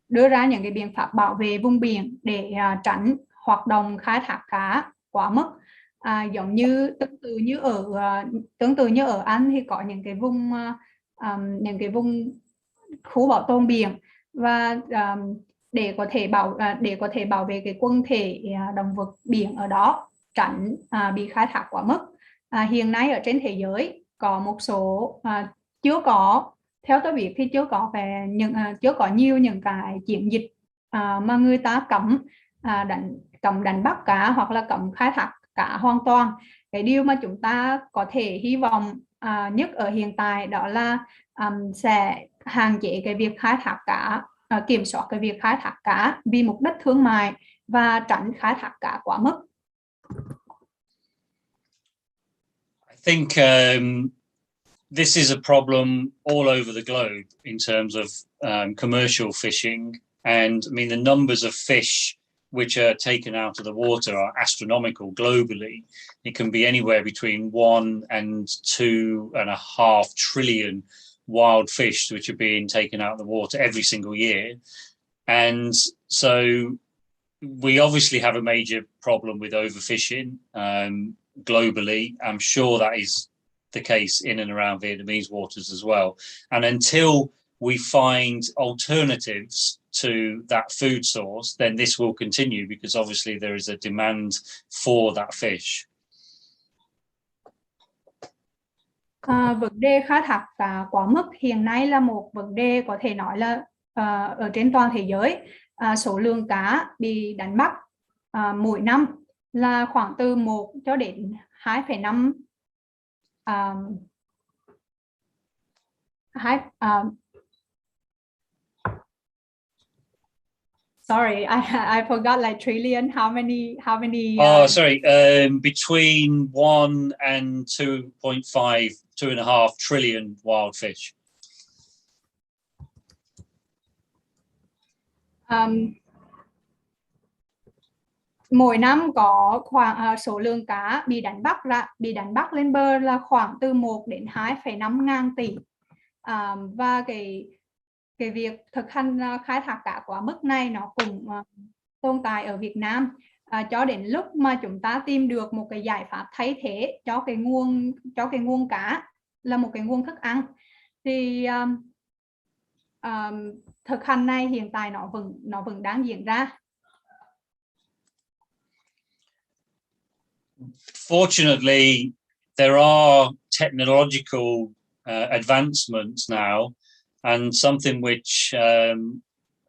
đưa ra những cái biện pháp bảo vệ vùng biển để tránh hoạt động khai thác cá quá mức. Giống như tương tự như ở Anh thì có những cái vùng khu bảo tồn biển, và để có thể bảo vệ cái quần thể động vật biển ở đó tránh bị khai thác quá mức. Hiện nay ở trên thế giới có một số chưa có, theo tôi biết thì chưa có nhiều những cái chiến dịch mà người ta cấm đánh bắt cá hoặc là cấm khai thác cá hoàn toàn. Cái điều mà chúng ta có thể hy vọng nhất ở hiện tại đó là sẽ hạn chế cái việc khai thác cá, kiểm soát cái việc khai thác cá vì mục đích thương mại và tránh khai thác cá quá mức. I think this is a problem all over the globe in terms of commercial fishing, and I mean the numbers of fish which are taken out of the water are astronomical globally. It can be anywhere between 1 and 2.5 trillion wild fish which are being taken out of the water every single year. And so we obviously have a major problem with overfishing globally. I'm sure that is the case in and around Vietnamese waters as well. And until we find alternatives to that food source, then this will continue, because obviously there is a demand for that fish. Vấn đề khai thác cá quá mức hiện nay là một vấn đề có thể nói là ở trên toàn thế giới. Số lượng cá bị đánh bắt mỗi năm là khoảng từ 1 cho đến 2,5 sorry, I forgot, like trillion. How many? Between 1 and 2.5 trillion wild fish. Mỗi năm có khoảng số lượng cá bị đánh bắt lên bờ là khoảng từ 1 đến 2,5 ngàn tỷ. Và cái việc thực hành khai thác cá quá mức này nó cũng tồn tại ở Việt Nam cho đến lúc mà chúng ta tìm được một cái giải pháp thay thế cho cái nguồn cá là một cái nguồn thức ăn. Thì thực hành này hiện tại nó vẫn đang diễn ra. Fortunately, there are technological advancements now, and something which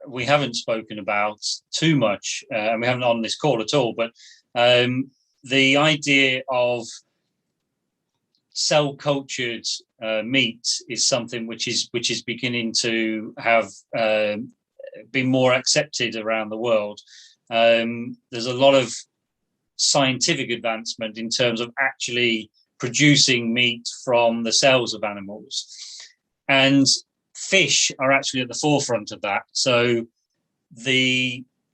we haven't spoken about too much, and we haven't on this call at all, but the idea of cell cultured meat is something which is beginning to have been more accepted around the world. There's a lot of scientific advancement in terms of actually producing meat from the cells of animals, and fish are actually at the forefront of that. So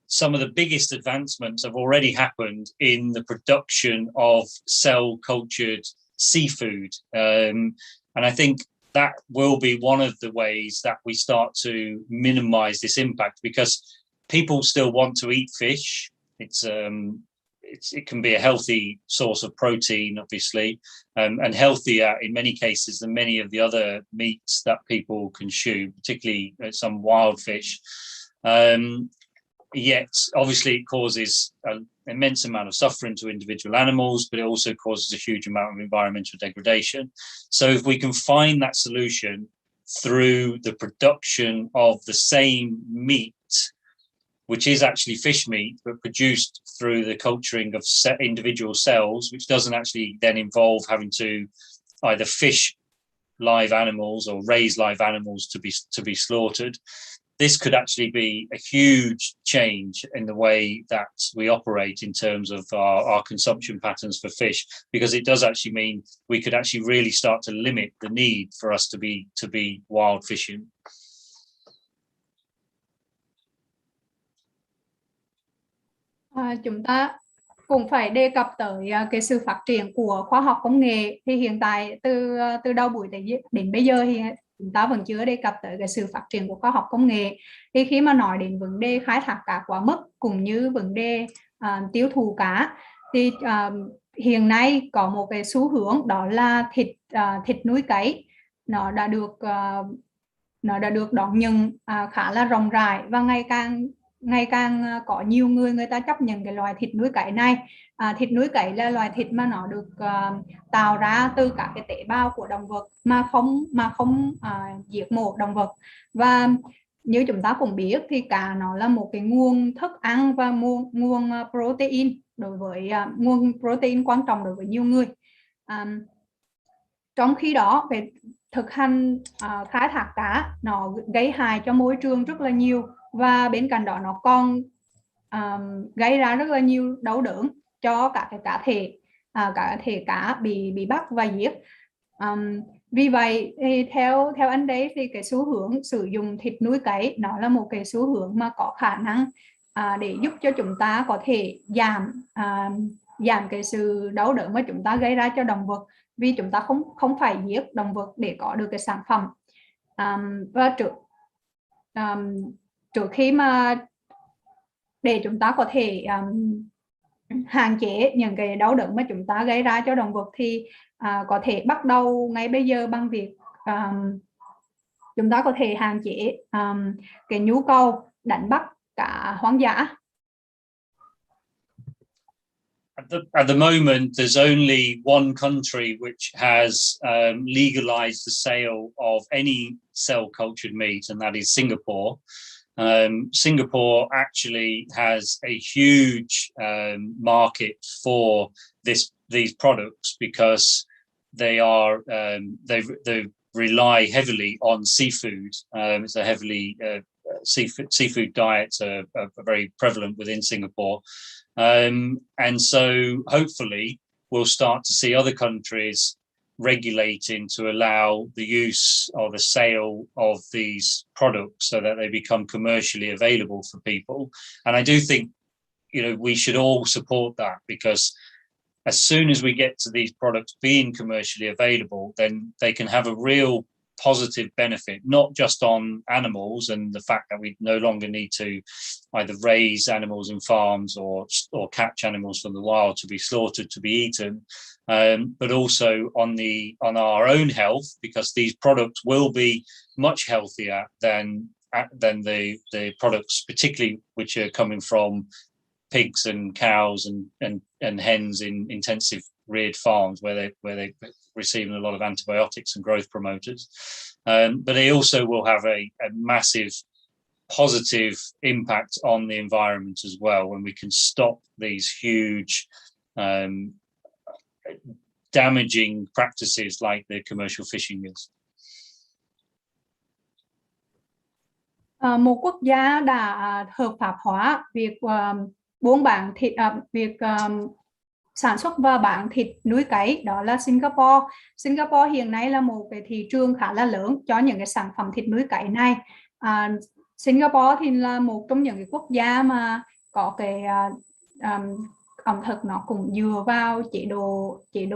some of the biggest advancements have already happened in the production of cell cultured seafood, and I think that will be one of the ways that we start to minimize this impact, because people still want to eat fish. It can be a healthy source of protein, obviously, and healthier in many cases than many of the other meats that people consume, particularly some wild fish. Yet, obviously, it causes an immense amount of suffering to individual animals, but it also causes a huge amount of environmental degradation. So if we can find that solution through the production of the same meat, which is actually fish meat, but produced through the culturing of individual cells, which doesn't actually then involve having to either fish live animals or raise live animals to be slaughtered. This could actually be a huge change in the way that we operate in terms of our consumption patterns for fish, because it does actually mean we could actually really start to limit the need for us to be wild fishing. Chúng ta cũng phải đề cập tới cái sự phát triển của khoa học công nghệ. Thì hiện tại từ đầu buổi đến bây giờ thì chúng ta vẫn chưa đề cập tới cái sự phát triển của khoa học công nghệ. Thì khi mà nói đến vấn đề khai thác cá quá mức cũng như vấn đề tiêu thụ cá, thì hiện nay có một cái xu hướng, đó là thịt núi cấy nó đã được đón nhận khá là rộng rãi, và ngày càng có nhiều người ta chấp nhận cái loài thịt núi cấy này. Thịt núi cấy là loài thịt mà nó được tạo ra từ các cái tế bào của động vật mà không giết mổ động vật. Và như chúng ta cũng biết thì cá nó là một cái nguồn thức ăn và nguồn protein nguồn protein quan trọng đối với nhiều người. Trong khi đó về thực hành khai thác cá nó gây hại cho môi trường rất là nhiều, và bên cạnh đó nó còn gây ra rất là nhiều đau đớn cho cả cái cá thể cá bị bắt và giết. Vì vậy thì theo anh đấy thì cái xu hướng sử dụng thịt núi cấy nó là một cái xu hướng mà có khả năng để giúp cho chúng ta có thể giảm cái sự đau đớn mà chúng ta gây ra cho động vật, vì chúng ta không phải giết động vật để có được cái sản phẩm. Và trước khi mà để chúng ta có thể hạn chế những cái đau đớn mà chúng ta gây ra cho động vật, thì có thể bắt đầu ngay bây giờ bằng việc chúng ta có thể hạn chế cái nhu cầu đánh bắt cá hoang dã. At the moment, there's only one country which has legalized the sale of any cell-cultured meat, and that is Singapore. Singapore actually has a huge market for these products, because they rely heavily on seafood. It's a heavily seafood diets are very prevalent within Singapore. And so hopefully we'll start to see other countries regulating to allow the use or the sale of these products so that they become commercially available for people. And I do think, we should all support that, because as soon as we get to these products being commercially available, then they can have a real positive benefit, not just on animals and the fact that we no longer need to either raise animals in farms or catch animals from the wild to be slaughtered to be eaten, but also on our own health, because these products will be much healthier than the products, particularly which are coming from pigs and cows and hens in intensive reared farms where they're receiving a lot of antibiotics and growth promoters. But they also will have a massive positive impact on the environment as well when we can stop these huge damaging practices like the commercial fishing is. Một quốc gia đã hợp pháp hóa việc buôn bán thịt, sản xuất và bán thịt núi cấy, đó là Singapore. Singapore hiện nay là một cái thị trường khá là lớn cho những cái sản phẩm thịt núi cấy này. Singapore thì là một trong những cái quốc gia mà có cái ẩm thực nó cũng dựa vào chế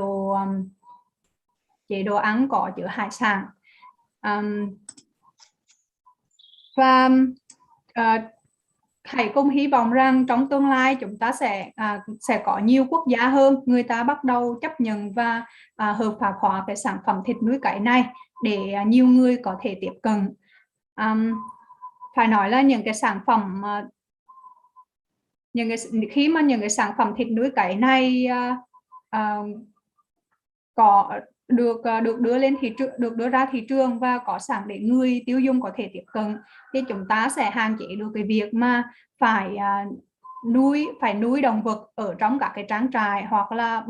độ ăn có chứa hải sản. Và hãy cùng hy vọng rằng trong tương lai chúng ta sẽ có nhiều quốc gia hơn, người ta bắt đầu chấp nhận và hợp pháp hóa cái sản phẩm thịt núi cấy này để nhiều người có thể tiếp cận. Phải nói là những cái sản phẩm khi mà những cái sản phẩm thịt núi cấy này có được đưa ra thị trường và có sẵn để người tiêu dùng có thể tiếp cận, thì chúng ta sẽ hạn chế được cái việc mà phải nuôi động vật ở trong các cái trang trại hoặc là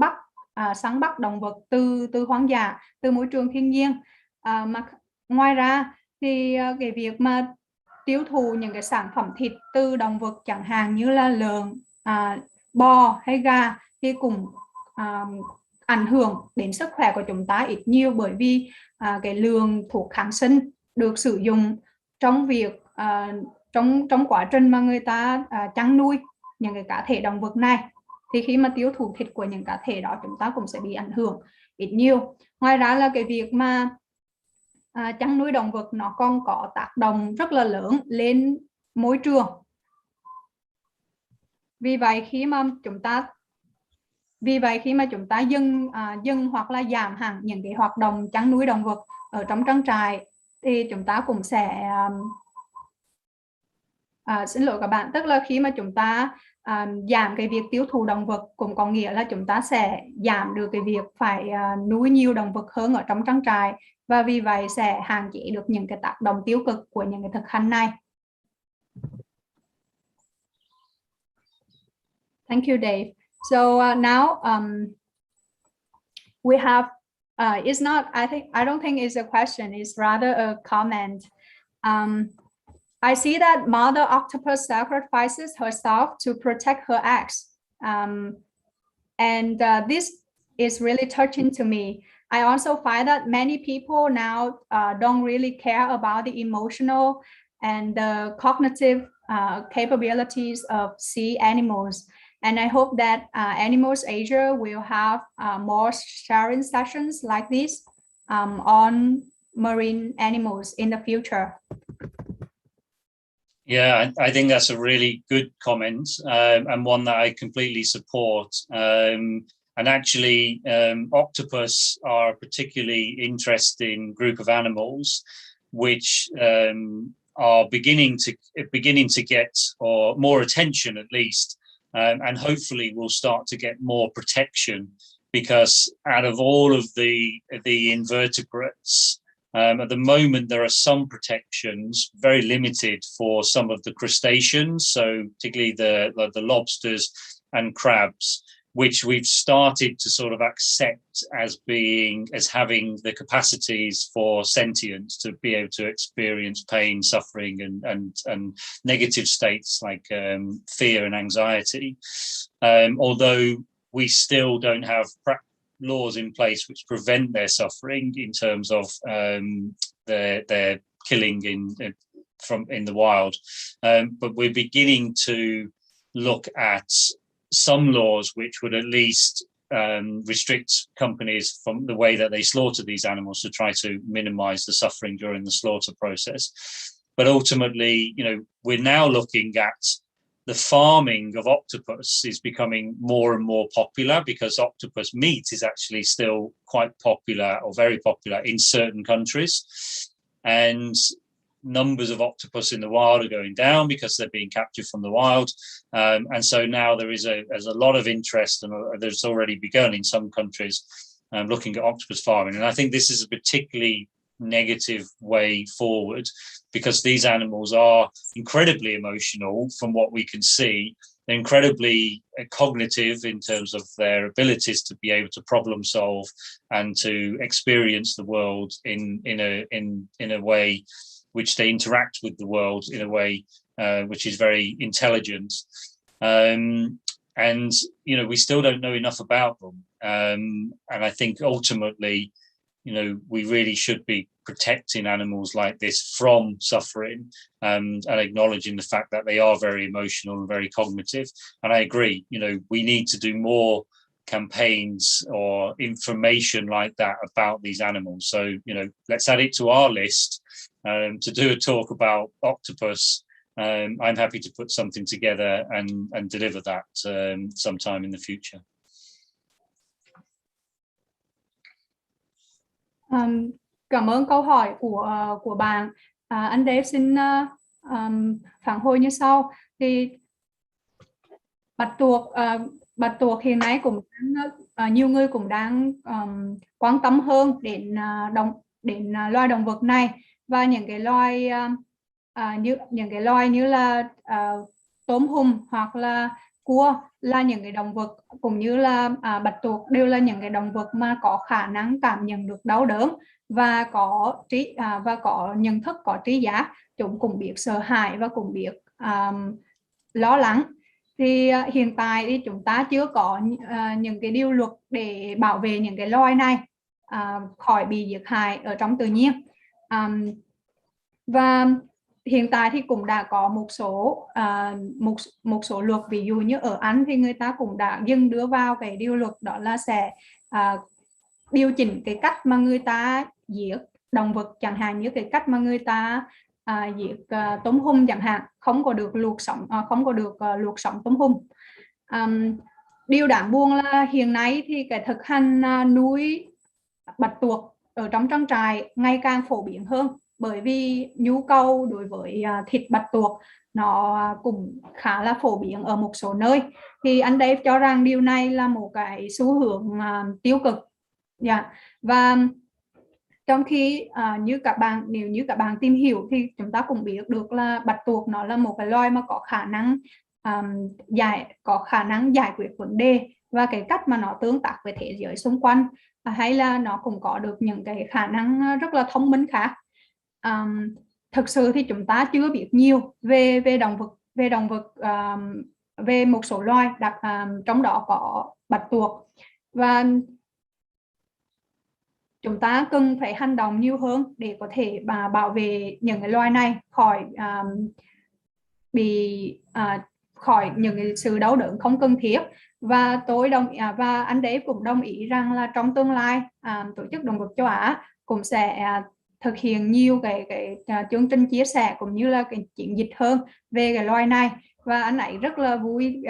săn bắt động vật từ hoang dã, từ môi trường thiên nhiên. Mà ngoài ra thì cái việc mà tiêu thụ những cái sản phẩm thịt từ động vật chẳng hạn như là lợn, bò hay gà thì cũng ảnh hưởng đến sức khỏe của chúng ta ít nhiều, bởi vì cái lượng thuốc kháng sinh được sử dụng trong việc trong quá trình mà người ta chăn nuôi những cái cá thể động vật này, thì khi mà tiêu thụ thịt của những cá thể đó chúng ta cũng sẽ bị ảnh hưởng ít nhiều. Ngoài ra là cái việc mà chăn nuôi động vật nó còn có tác động rất là lớn lên môi trường. Vì vậy khi mà chúng ta dừng hoặc là giảm hẳn những cái hoạt động chăn nuôi động vật ở trong trang trại thì chúng ta cũng sẽ xin lỗi các bạn, tức là khi mà chúng ta giảm cái việc tiêu thụ động vật cũng có nghĩa là chúng ta sẽ giảm được cái việc phải nuôi nhiều động vật hơn ở trong trang trại, và vì vậy sẽ hạn chế được những cái tác động tiêu cực của những cái thực hành này. Thank you, Dave. So now we have it's not, I don't think it's a question, it's rather a comment. I see that Mother Octopus sacrifices herself to protect her eggs, and this is really touching to me. I also find that many people now don't really care about the emotional and the cognitive capabilities of sea animals. And I hope that Animals Asia will have more sharing sessions like this on marine animals in the future. Yeah, I think that's a really good comment, and one that I completely support. And actually, octopus are a particularly interesting group of animals, which are beginning to get more attention, at least, and hopefully will start to get more protection, because out of all of the invertebrates, at the moment there are some protections, very limited, for some of the crustaceans, so particularly the lobsters and crabs, which we've started to sort of accept as having the capacities for sentience, to be able to experience pain, suffering, and negative states like fear and anxiety. Although we still don't have laws in place which prevent their suffering in terms of their killing in the wild, but we're beginning to look at some laws which would at least restrict companies from the way that they slaughter these animals, to try to minimize the suffering during the slaughter process. But ultimately, we're now looking at the farming of octopus is becoming more and more popular, because octopus meat is actually still quite popular, or very popular, in certain countries. And numbers of octopus in the wild are going down because they're being captured from the wild. And so now there's a lot of interest, and there's already begun in some countries looking at octopus farming. And I think this is a particularly negative way forward, because these animals are incredibly emotional from what we can see. They're incredibly cognitive in terms of their abilities to be able to problem solve and to experience the world in a way which they interact with the world in a way which is very intelligent. And you know, we still don't know enough about them. And I think ultimately, you know, we really should be protecting animals like this from suffering, and acknowledging the fact that they are very emotional and very cognitive. And I agree, you know, we need to do more campaigns or information like that about these animals. So, you know, let's add it to our list to do a talk about octopus. I'm happy to put something together and deliver that sometime in the future. Cảm ơn câu hỏi của bạn. Anh Dave xin phản hồi như sau. Thì bạch tuộc hiện nay cũng nhiều người cũng đang quan tâm hơn đến loài động vật này, và những cái loài như là tôm hùm hoặc là cua là những cái động vật, cũng như là bạch tuộc đều là những cái động vật mà có khả năng cảm nhận được đau đớn và có nhận thức, có trí giác. Chúng cũng biết sợ hãi và cũng biết lo lắng. Thì hiện tại thì chúng ta chưa có những cái điều luật để bảo vệ những cái loài này khỏi bị giết hại ở trong tự nhiên. Và hiện tại thì cũng đã có một số luật, ví dụ như ở Anh thì người ta cũng đã dừng đưa vào cái điều luật, đó là sẽ điều chỉnh cái cách mà người ta giết động vật, chẳng hạn như cái cách mà người ta giết tôm hùm chẳng hạn, không có được luộc sống tôm hùm. Điều đáng buồn là hiện nay thì cái thực hành nuôi bạch tuộc ở trong trang trại ngày càng phổ biến hơn, bởi vì nhu cầu đối với thịt bạch tuộc nó cũng khá là phổ biến ở một số nơi. Thì anh Dave cho rằng điều này là một cái xu hướng tiêu cực. Và trong khi nếu như các bạn tìm hiểu thì chúng ta cũng biết được là bạch tuộc nó là một cái loài mà có khả năng giải quyết vấn đề, và cái cách mà nó tương tác với thế giới xung quanh, hay là nó cũng có được những cái khả năng rất là thông minh khác. Thực sự thì chúng ta chưa biết nhiều về động vật, về một số loài trong đó có bạch tuộc, và chúng ta cần phải hành động nhiều hơn để có thể bảo vệ những cái loài này khỏi những cái sự đau đớn không cần thiết. Và và anh Dave cũng đồng ý rằng là trong tương lai tổ chức động vật châu Á cũng sẽ thực hiện nhiều cái chương trình chia sẻ cũng như là cái chiến dịch hơn về cái loài này. Và anh ấy rất là vui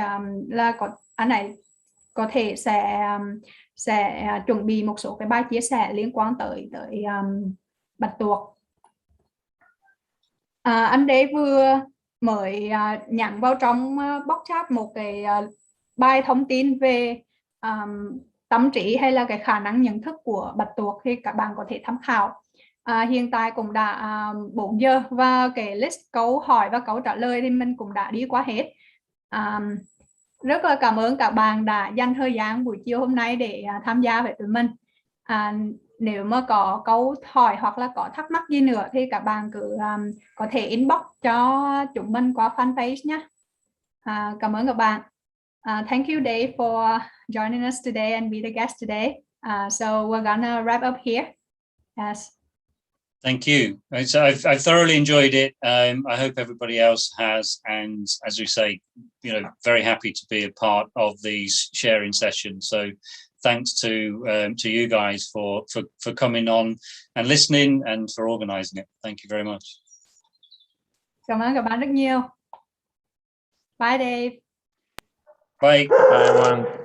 là anh ấy có thể sẽ chuẩn bị một số cái bài chia sẻ liên quan tới bạch tuộc. Anh Dave vừa mới nhắn vào trong box chat một cái bài thông tin về tâm trí hay là cái khả năng nhận thức của bạch tuộc, thì các bạn có thể tham khảo. Hiện tại cũng đã 4 giờ và cái list câu hỏi và câu trả lời thì mình cũng đã đi qua hết. Rất là cảm ơn các bạn đã dành thời gian buổi chiều hôm nay để tham gia với tụi mình. Nếu mà có câu hỏi hoặc là có thắc mắc gì nữa thì các bạn cứ có thể inbox cho chúng mình qua fanpage nhé. Cảm ơn các bạn. Thank you Dave for joining us today and be the guest today. So we're gonna wrap up here. Yes. Thank you. So I've thoroughly enjoyed it. I hope everybody else has. And as we say, you know, very happy to be a part of these sharing sessions. So thanks to you guys for coming on and listening and for organizing it. Thank you very much. Cảm ơn các bạn rất nhiều. Bye Dave. Bye. Bye everyone.